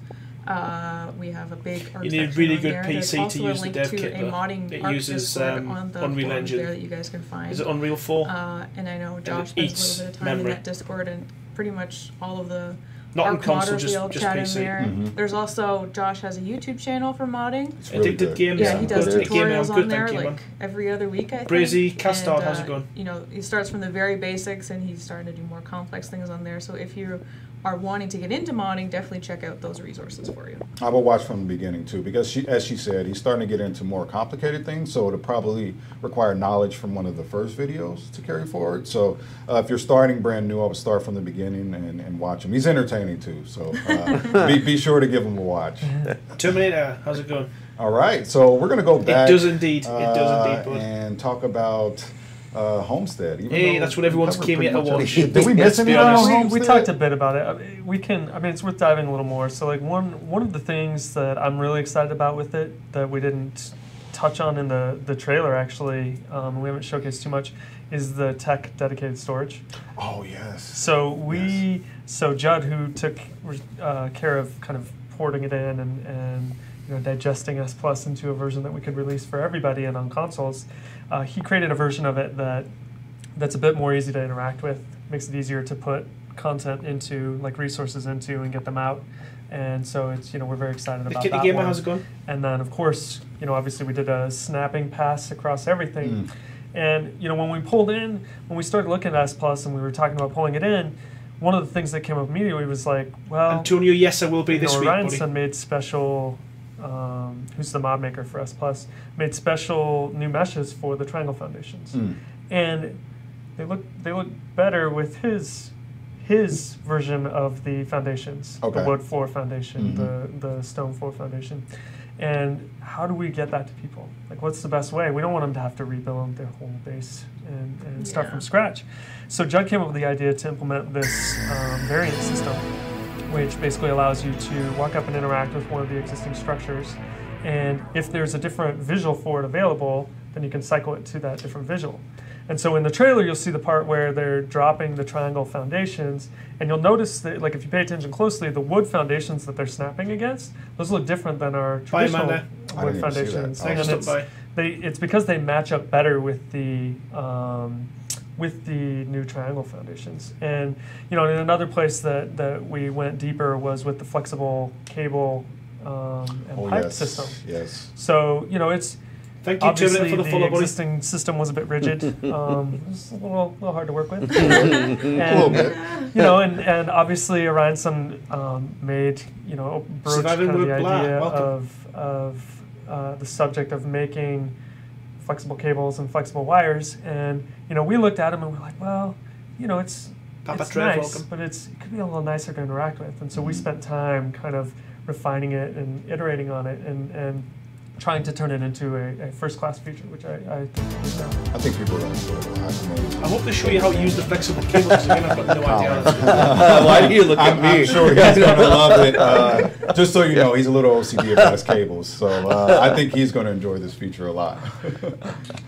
We have a big ARK.
You need a really good PC to use the dev kit.
It
uses Unreal Engine.
There that you guys can find.
Is it Unreal 4?
And I know Josh spends a little bit of time in that Discord, and pretty much all of the
Not on
ARK
console,
modders, we all
just
chat in
PC.
there. There's also, Josh has a YouTube channel for modding.
Really
Addicted
good.
Games.
Yeah, he does
Good.
tutorials
Good,
on there
thank you,
like
man.
every other week, I think.
Brazy, Castard,
And,
how's it going?
You know, he starts from the very basics and he's starting to do more complex things on there. So if you are wanting to get into modding, definitely check out those resources for you.
I will watch from the beginning too, because as she said, he's starting to get into more complicated things, so it'll probably require knowledge from one of the first videos to carry forward. So if you're starting brand new, I would start from the beginning and watch him. He's entertaining too, so be sure to give him a watch.
Terminator, how's it going?
All right, so we're gonna go back.
It does indeed, bud.
And talk about Homestead.
Hey, that's what everyone's came here to watch.
Did we miss anything on Homestead?
We talked a bit about it. I mean, it's worth diving a little more. So, like, one of the things that I'm really excited about with it that we didn't touch on in the trailer, actually, we haven't showcased too much, is the tech dedicated storage.
Oh, yes.
So so Judd, who took care of kind of porting it in and digesting S Plus into a version that we could release for everybody and on consoles, he created a version of it that's a bit more easy to interact with, makes it easier to put content into, like resources into, and get them out. And so it's, we're very excited about that. The
Gamer, how's it going?
And then, of course, obviously we did a snapping pass across everything. And, when we started looking at S Plus and we were talking about pulling it in, one of the things that came up immediately was like, well,
Antonio, yes, I will be this week,
Ryanson made special, who's the mod maker for S Plus, made special new meshes for the triangle foundations. And they look better with his version of the foundations, the wood floor foundation, the stone floor foundation. And how do we get that to people? Like, what's the best way? We don't want them to have to rebuild their whole base and start from scratch. So Judd came up with the idea to implement this variant system, which basically allows you to walk up and interact with one of the existing structures. And if there's a different visual for it available, then you can cycle it to that different visual. And so in the trailer, you'll see the part where they're dropping the triangle foundations, and you'll notice that, like, if you pay attention closely, the wood foundations that they're snapping against, those look different than our traditional wood foundations. And it's because they match up better with the new triangle foundations. And in another place that we went deeper was with the flexible cable and pipe system.
Yes.
So it's.
Thank you,
obviously,
for the follow,
the existing system was a bit rigid. It was a little hard to work with. And obviously Ryanson made, broached kind of the idea of the subject of making flexible cables and flexible wires. And, we looked at them and we're like, well, it's nice, but it could be a little nicer to interact with. And so we spent time kind of refining it and iterating on it and trying to turn it into a first-class feature, which I think is now.
I think people are going to enjoy it a lot.
I hope they show you how to use the flexible cable, because again, I've got no idea.
Why do you look at me?
I'm sure he's going to love it. Just so you know, he's a little OCD about his cables, so I think he's going to enjoy this feature a lot.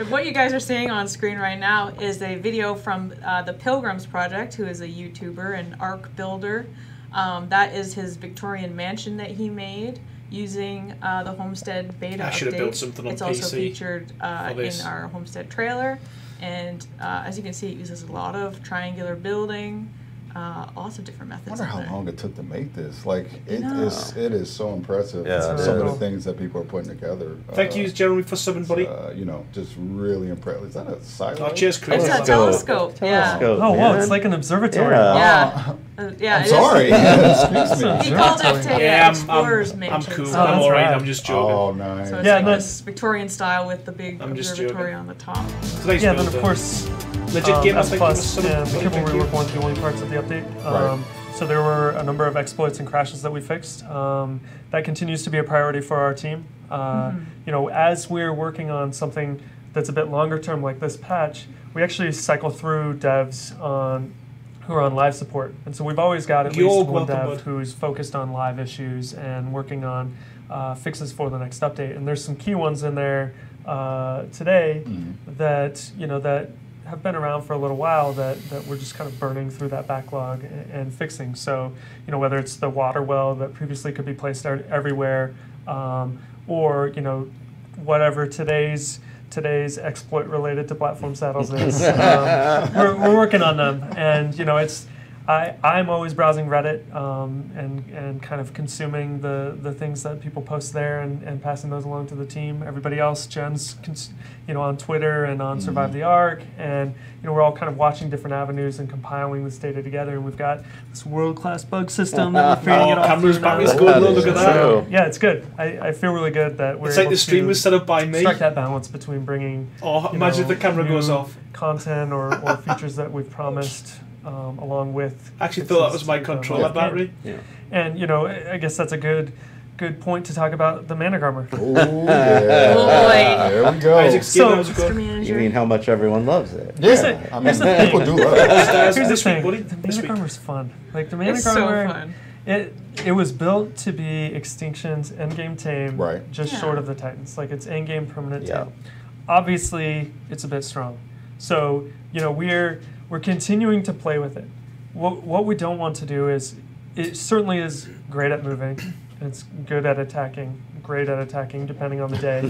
What you guys are seeing on screen right now is a video from the Pilgrims Project, who is a YouTuber and ARK builder. That is his Victorian mansion that he made using the Homestead beta update.
I should have built something on
It's
PC
also featured in our Homestead trailer. And as you can see, it uses a lot of triangular building, lots of different methods.
I wonder how long it took to make this. Like, it is so impressive. Some of the things that people are putting together.
Thank you, Jeremy, for subbing, buddy.
Just really impressive. Is that a silo?
Oh, cheers, Chris.
It's a telescope. Yeah.
Oh, wow, it's like an observatory.
Yeah.
I'm sorry. Excuse me.
He called it Explorer's Mansion.
I'm cool.
So
I'm alright. I'm just joking.
Oh, nice.
So it's like this Victorian style with the big observatory on the top.
Yeah, then of course,
Legit Gamer,
S Plus and the Kibble rework weren't the only parts of the update. So there were a number of exploits and crashes that we fixed. That continues to be a priority for our team. As we're working on something that's a bit longer term, like this patch, we actually cycle through devs who are on live support. And so we've always got at least one dev who's focused on live issues and working on fixes for the next update. And there's some key ones in there today that that have been around for a little while that we're just kind of burning through that backlog and fixing. So whether it's the water well that previously could be placed everywhere, or whatever today's exploit related to platform saddles is, we're working on them. And I'm always browsing Reddit and kind of consuming the things that people post there and passing those along to the team. Everybody else, Jen's on Twitter and on Survive the ARK, and we're all kind of watching different avenues and compiling this data together. And we've got this world-class bug system that we're figuring it out.
Camera's back is good. Look at that.
So, yeah, it's good. I feel really good that we're
It's
able
like the stream was set up by me.
strike that balance between bringing
imagine if the camera goes off.
Content or features that we've promised along with.
I actually thought that was my controller battery.
Yeah.
And I guess that's a good point to talk about the Manic Armor.
Oh, yeah. There we go.
So,
you mean how much everyone loves it?
Yeah, I mean, people do love it.
Here's the thing. The Manic Armor's fun. Like, the Manic Armor,
so fun.
It was built to be Extinction's endgame tame,
Right.
just short of the Titans. Like, it's endgame permanent
Yeah.
tame. Obviously, it's a bit strong. So, we're continuing to play with it. What we don't want to do is, it certainly is great at moving. It's good at attacking, great at attacking, depending on the day.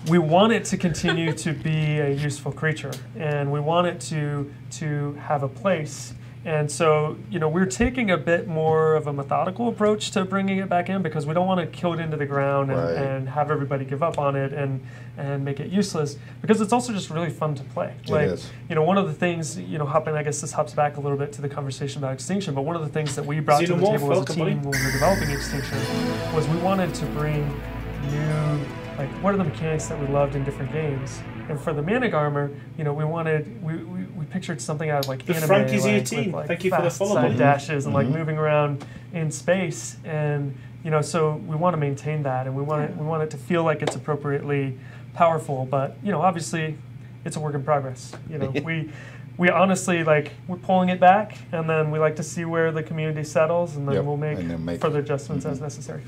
We want it to continue to be a useful creature, and we want it to have a place. And so, we're taking a bit more of a methodical approach to bringing it back in, because we don't want to kill it into the ground and have everybody give up on it and make it useless, because it's also just really fun to play.
It is.
One of the things, I guess this hops back a little bit to the conversation about Extinction, but one of the things that we brought to the table as a team when we were developing Extinction was we wanted to bring new, what are the mechanics that we loved in different games? And for the Manic Armor, we pictured something out of
the
anime,
Frankie's
with
18. Thank you for the follow
side dashes and moving around in space, and so we want to maintain that, and we want it to feel like it's appropriately powerful, but obviously it's a work in progress. We honestly we're pulling it back, and then we like to see where the community settles, and then we'll make further adjustments as necessary.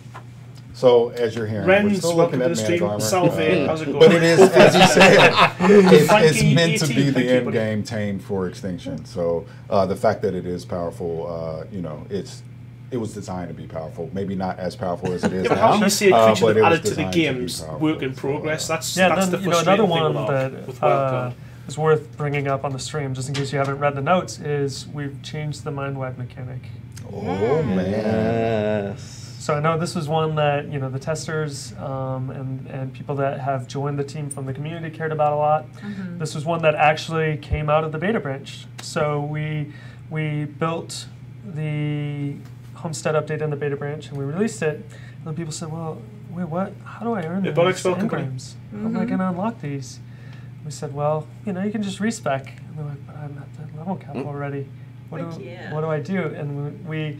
So, as you're hearing, we're still looking at Manic Armor.
How's it going?
But it is, as you said, it's meant to be the end game tame for Extinction. So, the fact that it is powerful, it was designed to be powerful. Maybe not as powerful as it is now.
How you see a creature
but it was
added to the
designed
game's
be
work in progress? That's
then,
the frustrating
another
thing
one
with
that is worth bringing up on the stream, just in case you haven't read the notes, is we've changed the mind wipe mechanic.
Oh, man.
Yes.
So I know this was one that the testers and people that have joined the team from the community cared about a lot. This was one that actually came out of the beta branch. So we built the Homestead update in the beta branch, and we released it. And then people said, "Well, wait, what? How do I earn these engrams? How am I going to unlock these?" We said, "Well, you can just respec." And they're like, "But I'm at the level cap already. What do I do?" And we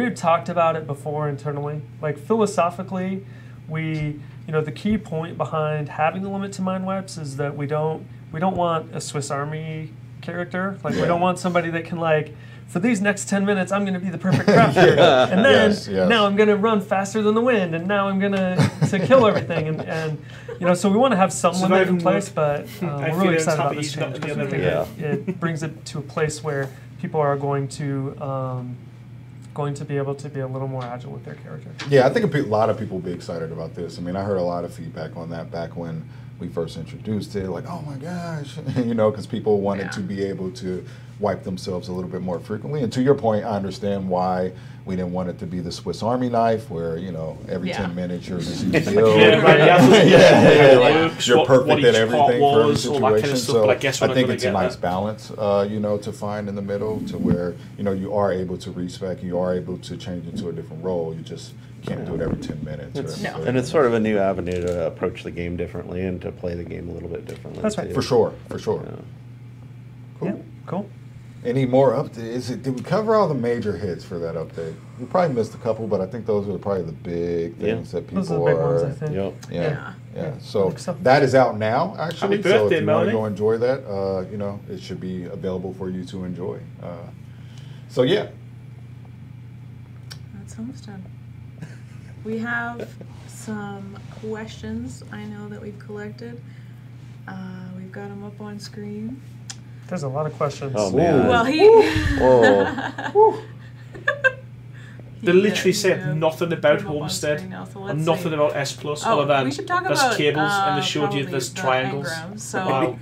had talked about it before internally. Philosophically, the key point behind having the limit to mind wipes is that we don't want a Swiss Army character. We don't want somebody that can for these next 10 minutes, I'm going to be the perfect crafter, and then now I'm going to run faster than the wind, and now I'm going to kill everything, and so we want to have some limit in place, but we're really excited about this change because we think it brings it to a place where people are going to be able to be a little more agile with their character.
Yeah, I think a lot of people will be excited about this. I mean, I heard a lot of feedback on that back when we first introduced it, oh my gosh, because people wanted to be able to wipe themselves a little bit more frequently. And to your point, I understand why we didn't want it to be the Swiss Army knife, where every 10 minutes you're receiving a heal. You're perfect at everything for every situation. So I think it's a nice balance, to find in the middle, to where you are able to respec, you are able to change into a different role. You just can't do it every 10 minutes.
And it's sort of a new avenue to approach the game differently and to play the game a little bit differently.
That's right.
For sure.
Yeah.
Cool.
Yeah, cool.
Any more updates? Did we cover all the major hits for that update? We probably missed a couple, but I think those are probably the big things that people
those are the big ones, I think.
Yeah. So that is out now, actually.
Happy birthday,
so if you want to
Melanie.
go enjoy that, it should be available for you to enjoy. So yeah.
That's Homestead. We have some questions I know that we've collected. We've got them up on screen.
There's a lot of questions.
Oh, man.
Well,
They literally said nothing about Homestead and nothing about S+, other than
we should talk
there's
about,
cables and they showed you
probably
there's
the
triangles.
engrams. So
Wow.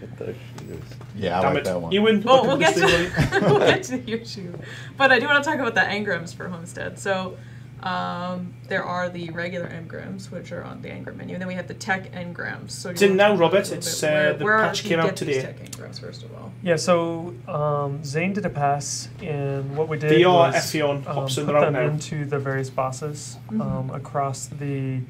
Yeah, I
Damn
like
it.
that one.
Ewan,
Well, we'll get to your shoe. But I do want to talk about the engrams for Homestead. So there are the regular engrams, which are on the engram menu, and then we have the tech engrams. So
it's in now, Robert. It's the patch came out today.
Tech engrams, first of all.
Yeah, so Zane did a pass, and what we did
They are
was
F-Eon hops
put
in the route
them
now.
into the various bosses across the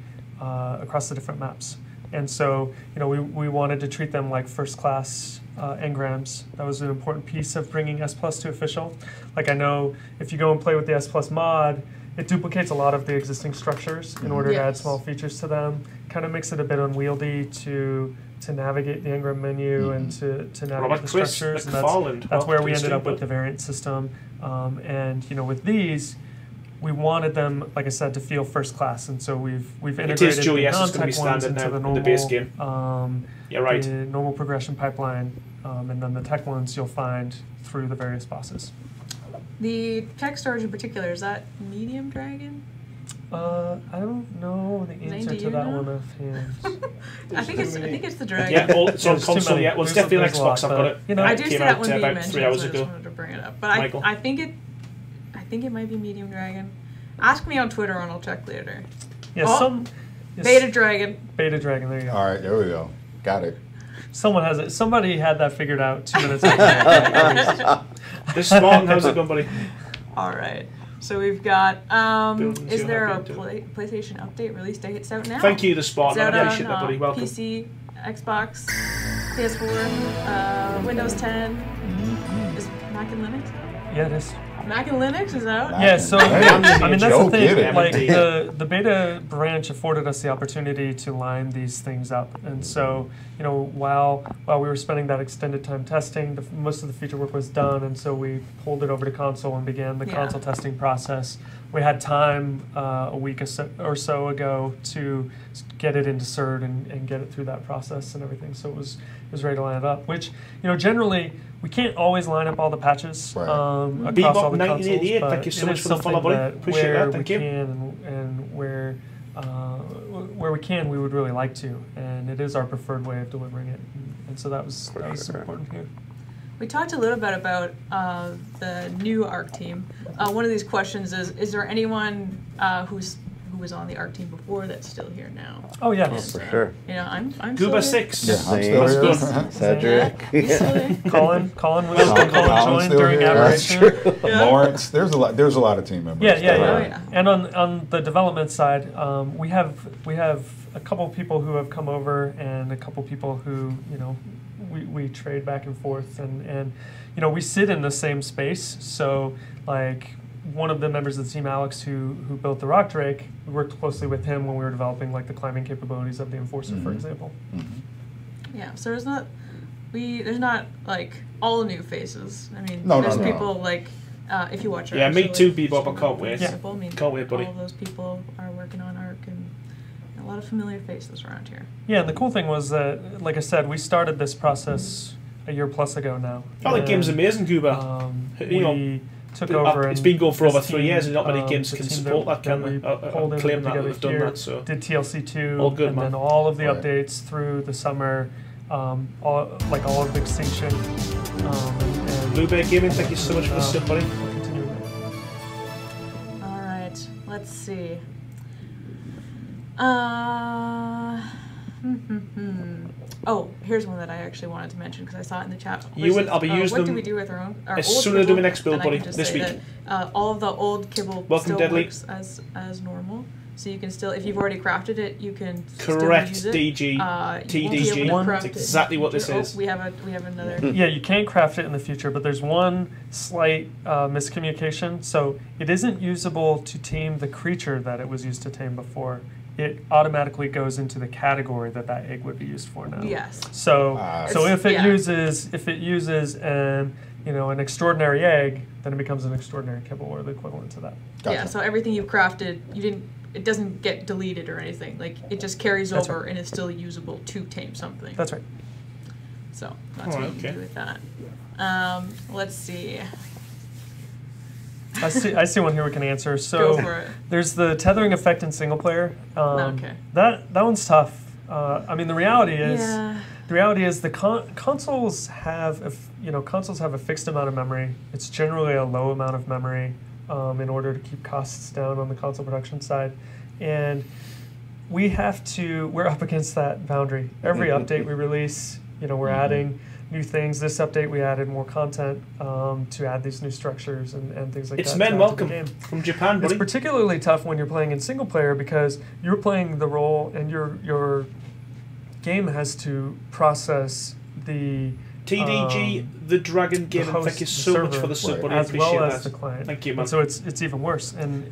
different maps. And so, we wanted to treat them like first-class engrams. That was an important piece of bringing S Plus to official. Like, I know if you go and play with the S Plus mod, it duplicates a lot of the existing structures in order to add small features to them. Kind of makes it a bit unwieldy to navigate the engram menu and to navigate the structures. And that's where we ended up with the variant system. And with these, we wanted them, like I said, to feel first class, and so we've integrated the non-tech ones into the normal
base game.
The normal progression pipeline, and then the tech ones you'll find through the various bosses.
The tech storage in particular, is that medium dragon?
I don't know the answer to that one offhand.
I think it's the dragon.
Yeah, it's on console. Yeah, well, it's definitely on Xbox. I've got it.
I do see that one being
about
mentioned,
3 hours
so I
ago.
just wanted to bring it up. But I think it might be medium dragon. Ask me on Twitter and I'll check later.
Yeah,
Beta dragon.
Beta dragon. There you go.
All right, there we go. Got it.
Someone has it. Somebody had that figured out 2 minutes ago.
This Spawn, how's it going, buddy?
All right. So we've got. Is there a PlayStation update release date? It's out now.
Thank you, the Spawn.
It's
I
out
appreciate that, buddy. Welcome.
PC, Xbox, PS4, Windows 10. Is Mac and Linux out?
Yeah, it is.
Mac and Linux is out?
Yeah, so
Hey,
I mean that's
Joe,
the thing.
get it.
Like the beta branch afforded us the opportunity to line these things up, and so while we were spending that extended time testing, most of the feature work was done, and so we pulled it over to console and began the console testing process. We had time a week or so ago to get it into CERT and get it through that process and everything. So it was ready to line it up. Which we we can't always line up all the patches across all the consoles, but
thank you so much
it
for the
is
follow,
something
buddy.
that
Appreciate
where
that. Thank
we
you.
can and where we can, we would really like to, and it is our preferred way of delivering it, and so that was important here.
We talked a little bit about the new ARK team. One of these questions is there anyone who was on the ARK team before that's still here now?
Oh yeah,
for sure.
I'm
Gooba
still
6.
Yeah, I'm still here.
Cedric.
Colin joined during Aberration.
Lawrence, there's a lot of team members.
Yeah. And on the development side, we have a couple people who have come over and a couple people who we trade back and forth, and we sit in the same space. So like one of the members of the team, Alex, who built the Rock Drake, we worked closely with him when we were developing like the climbing capabilities of the Enforcer, for example.
Yeah, so there's not like all new faces. I mean,
No.
people like if you watch our
Me
show,
too,
like,
Bebop. I can't wait.
Simple. I mean,
Can't wait, buddy.
all of those people are working on ARK, and a lot of familiar faces around here.
Yeah, and the cool thing was that, like I said, we started this process a year plus ago now.
Oh, the game's amazing, Gooba.
We took over.
It's been going for over 3
team,
years, and not many games can support that, can they? Claim that they've done that. So
did TLC 2,
all good,
and
man.
then all of the updates through the summer, all of Extinction.
Blue Bear Gaming, thank you so much for the stuff, buddy.
We'll continue with it.
All right, let's see. Oh, here's one that I actually wanted to mention because I saw it in the chat.
I'll be using
what
them
do we do with our
as
old
soon as I do my
kibble?
next build,
And I
buddy,
can just
this
say
week.
that, all of the old kibble
Welcome,
still
Deadly.
works as normal. So you can still, if you've already crafted it, you can
Correct,
still use it.
DG,
You won't be able
TDG.
to craft
That's
it
exactly
in the
what this
future.
is.
Oh, we have another.
Yeah, you can craft it in the future, but there's one slight miscommunication. So it isn't usable to tame the creature that it was used to tame before. It automatically goes into the category that egg would be used for now.
Yes.
So if it
yeah.
uses an extraordinary egg, then it becomes an extraordinary kibble or the equivalent to that.
Gotcha.
Yeah. So everything you've crafted, it doesn't get deleted or anything. Like it just carries
That's
over
right.
and it's still usable to tame something.
That's right.
So that's what you can do with that. Let's see.
I see one here we can answer. So
Go for it.
there's the tethering effect in single player.
Okay.
That one's tough. I mean, the reality is,
Yeah.
the reality is the consoles have a fixed amount of memory. It's generally a low amount of memory in order to keep costs down on the console production side, and we're up against that boundary. Every update we release, we're adding new things. This update we added more content to add these new structures and things like that.
It's men welcome from Japan, buddy.
It's particularly tough when you're playing in single player because you're playing the role and your game has to process the
TDG, the Dragon game. Thank you so much for the sub, buddy.
As well as the client.
Thank you, man.
And so it's even worse, and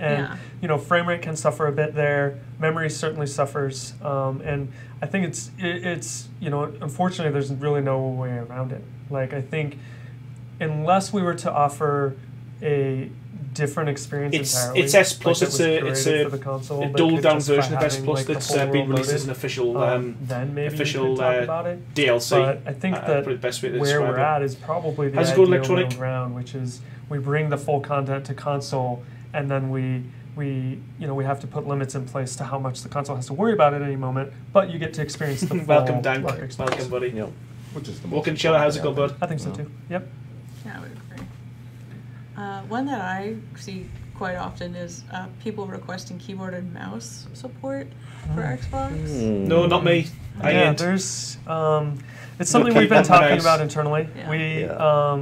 frame rate can suffer a bit there. Memory certainly suffers, and I think it's unfortunately there's really no way around it. Like I think unless we were to offer a different experience entirely.
It's S Plus.
Like
it's a dulled down version of S Plus that's been released as an official
then maybe
official
talk about it.
DLC.
But I think that
the best way to
where we're
it.
at is probably the
How's it
ideal
going, Electronic?
middle ground, which is we bring the full content to console, and then we have to put limits in place to how much the console has to worry about at any moment. But you get to experience the full
Welcome, Dank.
ARK experience.
Welcome, buddy.
Yep. Which is the
Walking Chiller, how's it going, bud?
I think so too. Yep.
Yeah, I would agree. One that I see quite often is people requesting keyboard and mouse support for Xbox.
No, not me. I ain't.
There's it's something we've been talking about internally.
Yeah.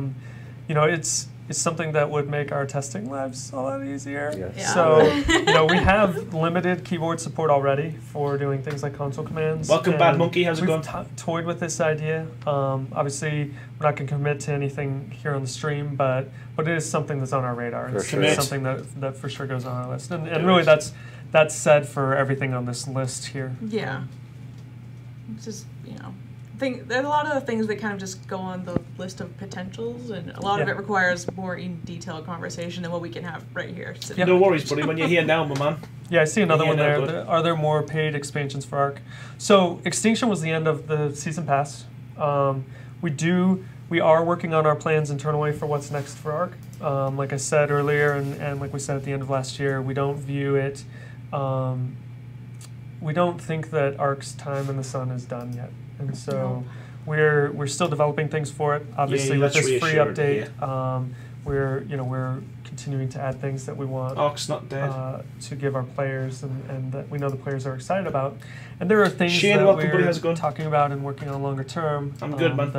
It's something that would make our testing lives a lot easier.
Yes.
Yeah.
So, we have limited keyboard support already for doing things like console commands.
Welcome, Bad Monkey. How's it going?
We've toyed with this idea. Obviously, we're not going to commit to anything here on the stream, but it is something that's on our radar. It's something that for sure goes on our list. And really, that's said for everything on this list here.
Yeah. It's just, there's a lot of the things that kind of just go on the list of potentials, and a lot of it requires more in detail conversation than what we can have right here. So
no worries, buddy. When you're here now, my man.
Yeah, I see another one there.
Now,
Are there more paid expansions for ARK? So Extinction was the end of the season pass. We are working on our plans internally for what's next for ARK. Like I said earlier, and like we said at the end of last year, we don't view it. We don't think that ARK's time in the sun is done yet. And so we're still developing things for it. Obviously, with this free update, we're continuing to add things that we want
ARK's not dead.
to give our players and that we know the players are excited about. And there are things
Shane,
that
welcome,
we're
buddy.
talking about and working on longer term.
I'm good, man.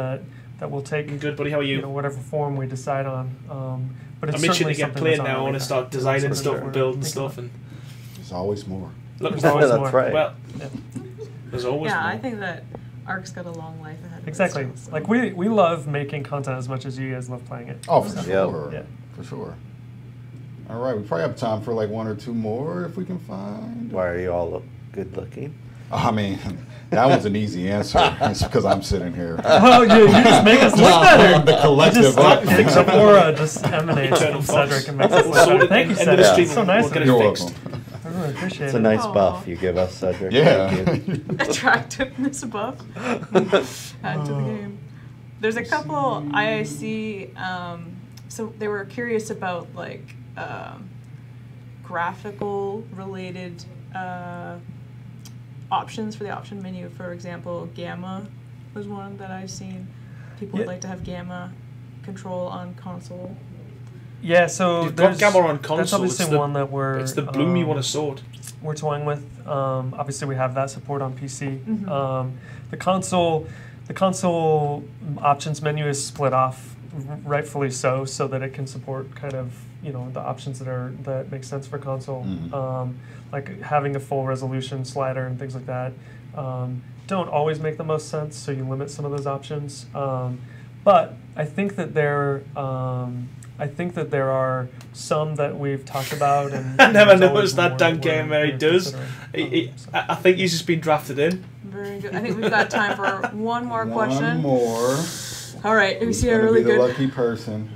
That will take.
I'm good, buddy. How are you?
Whatever form we decide on. But it's
I'm itching to get
something
played
that's on
now. I
our
want to
radar.
start designing
That's
stuff
what
and
we're
building
thinking
stuff.
about.
And
There's always more.
looking
There's always
That's
more.
right.
Well,
Yeah.
there's always more.
I think that ARK's got a long life ahead of it.
Exactly.
still, so.
Like we love making content as much as you guys love playing it.
Oh, for
So,
sure.
Yeah.
For sure. All right, we probably have time for like one or two more if we can find.
Why are you all good looking?
I mean, that was an easy answer. It's because I'm sitting here.
Oh, you just make us look better.
The collective.
The aura just emanates
Eternal
from
Fox.
Cedric and makes us look better. Thank you,
End of the
Cedric.
stream,
It's so
we'll
nice
get
of
it
you.
You're
fixed.
welcome.
I really appreciate
It's
it.
a nice
Aw.
buff you give us, Cedric.
Yeah.
Thank you.
Attractiveness buff. Add to the game. There's a couple IIC. So they were curious about like graphical related options for the option menu. For example, gamma was one that I've seen. People would like to have gamma control on console.
Yeah, so
You've got
there's
gamma on console.
That's obviously
It's the-
one that we're.
It's the bloom you want a sword.
We're toying with. Obviously, we have that support on PC.
Mhm.
The console options menu is split off, rightfully so that it can support kind of the options that make sense for console, like having a full resolution slider and things like that. Don't always make the most sense, so you limit some of those options. But I think that there are some that we've talked about. And
I never
there's always
noticed that
more
Dan
we're
Game does.
considering.
I think he's just been drafted in.
Very good. I think we've got time for one more question.
One more.
All right. Do we
Who's
see a
gonna
really
be the
good?
lucky person?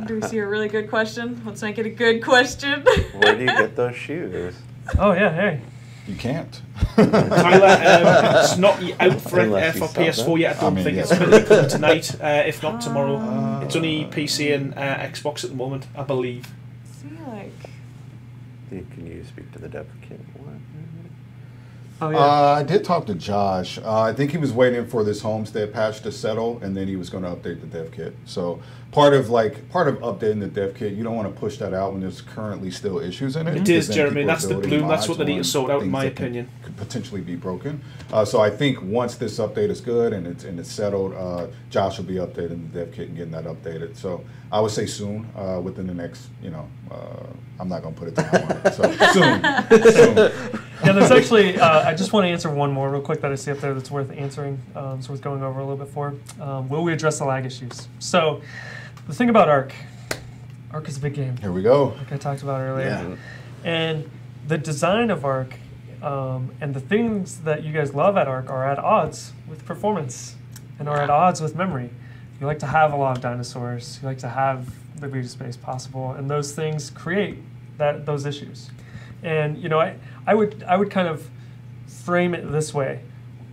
Do we see a really good question? Let's make it a good question.
Where do you get those shoes?
Oh yeah, hey.
You can't.
Tyler, it's not out for
Unless you
for
sell
PS4
them.
yet. I don't
I mean,
think
yeah.
it's going to come tonight. If not tomorrow,
Uh,
it's only PC and Xbox at the moment, I believe.
See, like,
Can you speak to the deprecate one?
Oh, yeah.
I did talk to Josh. I think he was waiting for this Homestead patch to settle, and then he was going to update the dev kit. So part of updating the dev kit, you don't want to push that out when there's currently still issues in it.
It is, Jeremy. That's the bloom. That's what they need to sort out, in my opinion.
Could potentially be broken. So I think once this update is good and it's settled, Josh will be updating the dev kit and getting that updated. So I would say soon, within the next, I'm not going to put a time on it. So soon.
Yeah, there's actually, I just want to answer one more real quick that I see up there that's worth answering, it's worth going over a little bit for. Will we address the lag issues? So, the thing about ARK is a big game.
Here we go.
Like I talked about earlier.
Yeah.
And the design of ARK and the things that you guys love at ARK are at odds with performance and are at odds with memory. You like to have a lot of dinosaurs. You like to have the greatest space possible, and those things create those issues. And I would kind of frame it this way: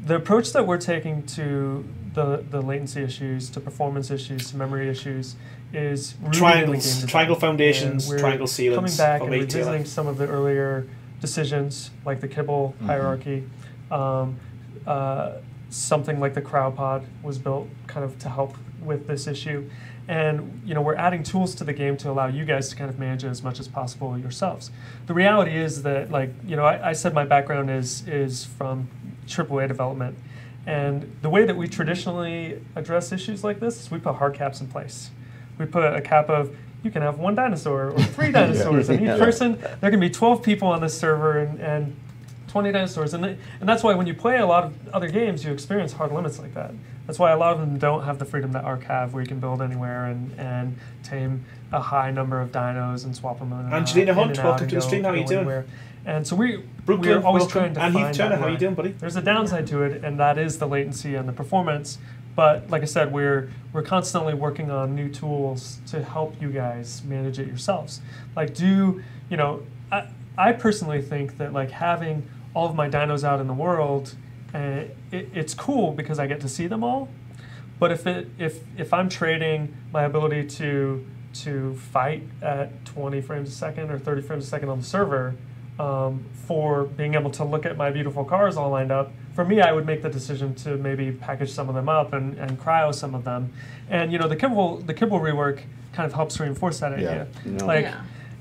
the approach that we're taking to the latency issues, to performance issues, to memory issues, is
triangles, triangle foundations, triangle ceilings.
Coming back and revisiting some of the earlier decisions, like the kibble hierarchy. Something like the crowd was built kind of to help with this issue. And we're adding tools to the game to allow you guys to kind of manage it as much as possible yourselves. The reality is that, I said my background is from AAA development, and the way that we traditionally address issues like this is we put hard caps in place. We put a cap of, you can have 1 dinosaur or 3 dinosaurs, and each person, there can be 12 people on this server and 20 dinosaurs, and that's why when you play a lot of other games, you experience hard limits like that. That's why a lot of them don't have the freedom that ARK have, where you can build anywhere and tame a high number of dinos and swap them in.
Angelina Hunt, welcome to the stream. How are you doing?
Anywhere. And so we're
Brooklyn,
always
welcome.
trying to
and
find
Heath Turner,
that
how are you
line.
doing, buddy?
There's a downside to it, and that is the latency and the performance. But like I said, we're constantly working on new tools to help you guys manage it yourselves. I personally think that having all of my dinos out in the world, it's cool because I get to see them all. But if I'm trading my ability to fight at 20 frames a second or 30 frames a second on the server for being able to look at my beautiful cars all lined up, for me, I would make the decision to maybe package some of them up and cryo some of them. And the kibble rework kind of helps reinforce that idea.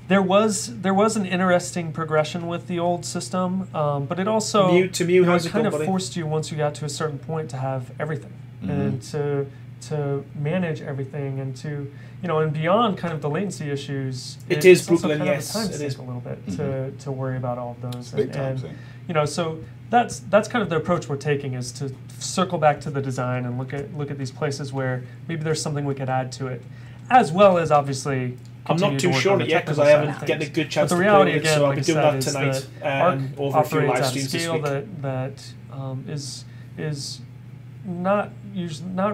There was an interesting progression with the old system, but it also kind of forced you, once you got to a certain point, to have everything and to manage everything and to and beyond kind of the latency issues.
It is
also
Brooklyn,
kind of
yes,
a time
it
sink
is
a little bit to worry about all of those.
Big time sink.
So that's kind of the approach we're taking, is to circle back to the design and look at these places where maybe there's something we could add to it, as well as obviously.
I'm not too sure on it yet because I haven't getting a good chance to play with it, so I'll be doing that tonight over a few live streams this week.
That is not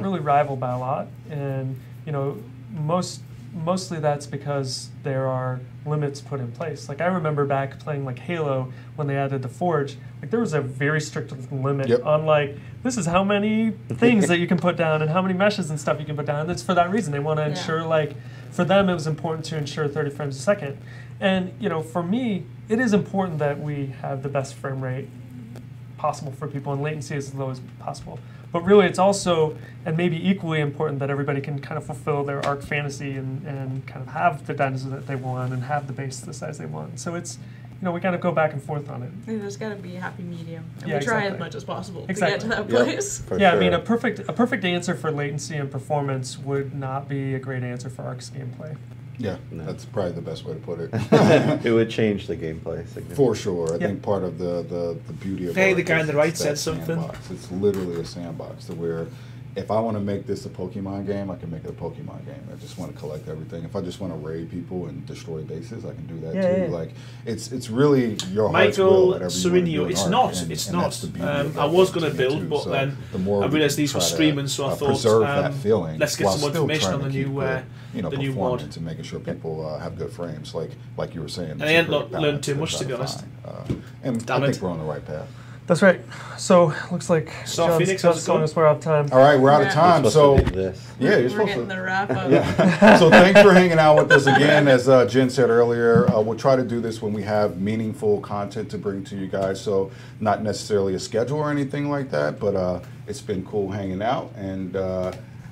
really rivaled by a lot, and mostly that's because there are limits put in place. I remember back playing Halo when they added the Forge. There was a very strict limit on this is how many things that you can put down and how many meshes and stuff you can put down. And it's for that reason. They want to ensure for them it was important to ensure 30 frames a second. And for me, it is important that we have the best frame rate possible for people and latency as low as possible. But really, it's also, and maybe equally important, that everybody can kind of fulfill their ARK fantasy and kind of have the dinosaurs that they want and have the base the size they want. So it's, we kind of go back and forth on it.
There's got to be a happy medium. And we try as much as possible to get to that
Yep,
place.
for
Yeah,
sure.
I mean, a perfect answer for latency and performance would not be a great answer for ARK's gameplay.
Yeah, that's probably the best way to put it.
It would change the gameplay significantly.
For sure. I think part of the beauty of
Hey,
ARK
the guy on the
is
right
that
said something.
sandbox. It's literally a sandbox to where if I want to make this a Pokemon game, I can make it a Pokemon game. I just want to collect everything. If I just want to raid people and destroy bases, I can do that too. It's really your heart's will.
Michael Serenio, it's not. It's not. I was going to build, but then I realised these were streaming, so I thought,
that feeling
let's get some more information on the new mod.
And making sure people have good frames, like you were saying.
And I ain't learned too much, to be honest.
And
Damn
I
it.
think we're on the right path.
That's right. So looks like
Phoenix has
telling us we're out of time.
All right, we're out of time. So yeah, you're supposed to.
The wrap up.
Yeah. So thanks for hanging out with us again. As Jen said earlier, we'll try to do this when we have meaningful content to bring to you guys. So not necessarily a schedule or anything like that, but it's been cool hanging out, and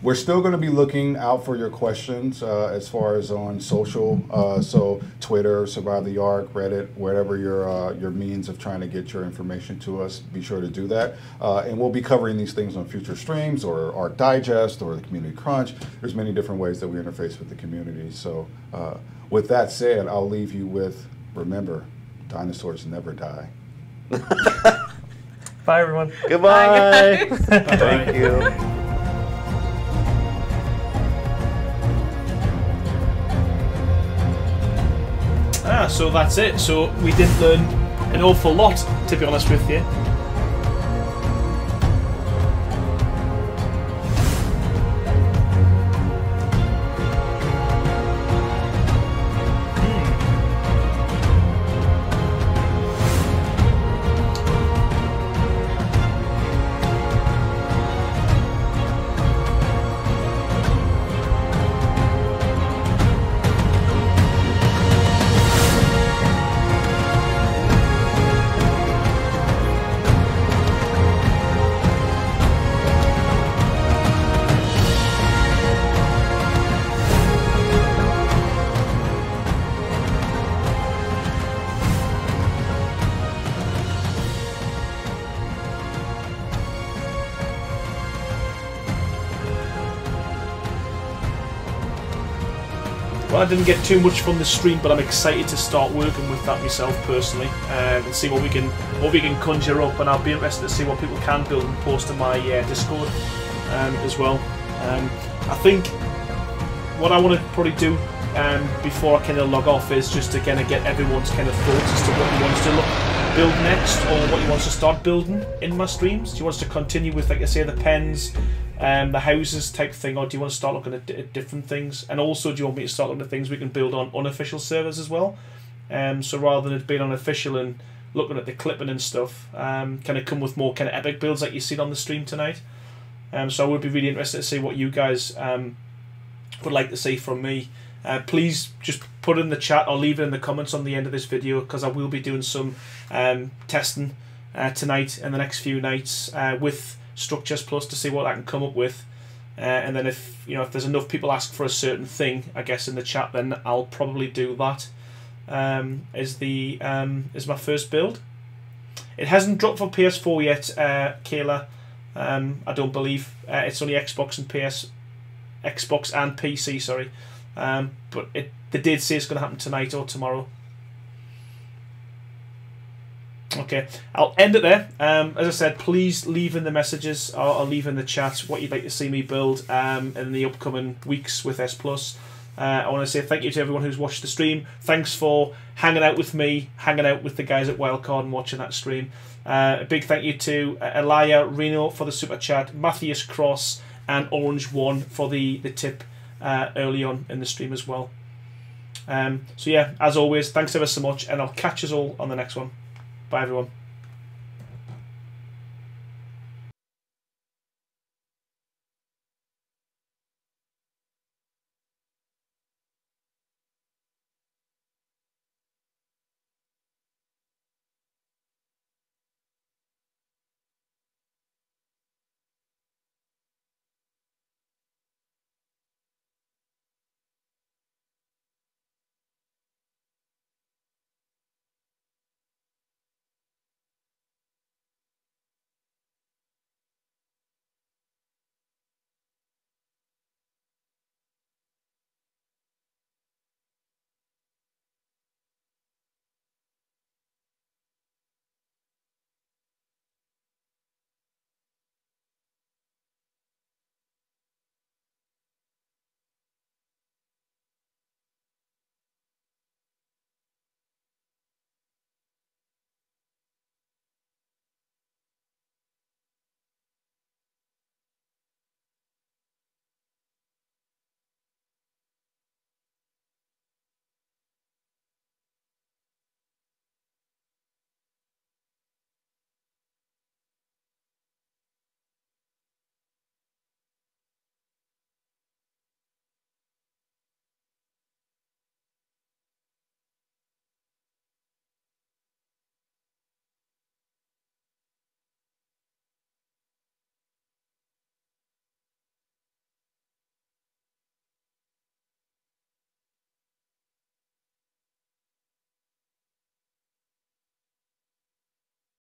we're still going to be looking out for your questions as far as on social, so Twitter, Survive the ARK, Reddit, whatever your means of trying to get your information to us, be sure to do that. And we'll be covering these things on future streams or ARK Digest or the Community Crunch. There's many different ways that we interface with the community. So with that said, I'll leave you with, remember, dinosaurs never die.
Bye, everyone.
Goodbye.
Bye,
Thank you.
So that's it. So we did learn an awful lot, to be honest with you. Well, I didn't get too much from the stream, but I'm excited to start working with that myself personally, and see what we can conjure up. And I'll be interested to see what people can build and post in my Discord as well. I think what I want to probably do before I kind of log off is just to kind of get everyone's kind of thoughts as to what he wants to build next, or what he wants to start building in my streams. Do you want us to continue with, like I say, the pens, the houses type thing, or do you want to start looking at different things? And also, do you want me to start looking at things we can build on unofficial servers as well? So rather than it being unofficial and looking at the clipping and stuff, kind of come with more kind of epic builds like you've seen on the stream tonight. So I would be really interested to see what you guys would like to see from me. Please just put in the chat or leave it in the comments on the end of this video, because I will be doing some testing tonight and the next few nights with Structures Plus to see what I can come up with. And then if there's enough people ask for a certain thing, I guess in the chat, then I'll probably do that. Is my first build. It hasn't dropped for PS4 yet, Kayla. I don't believe it's only Xbox and PC. Sorry, but they did say it's going to happen tonight or tomorrow. Okay, I'll end it there. As I said, please leave in the messages or leave in the chat what you'd like to see me build in the upcoming weeks with S+. I want to say thank you to everyone who's watched the stream. Thanks for hanging out with me, hanging out with the guys at Wildcard and watching that stream. A big thank you to Elia Reno for the super chat, Matthias Cross and Orange One for the tip early on in the stream as well. So yeah, as always, thanks ever so much, and I'll catch us all on the next one. Bye everyone.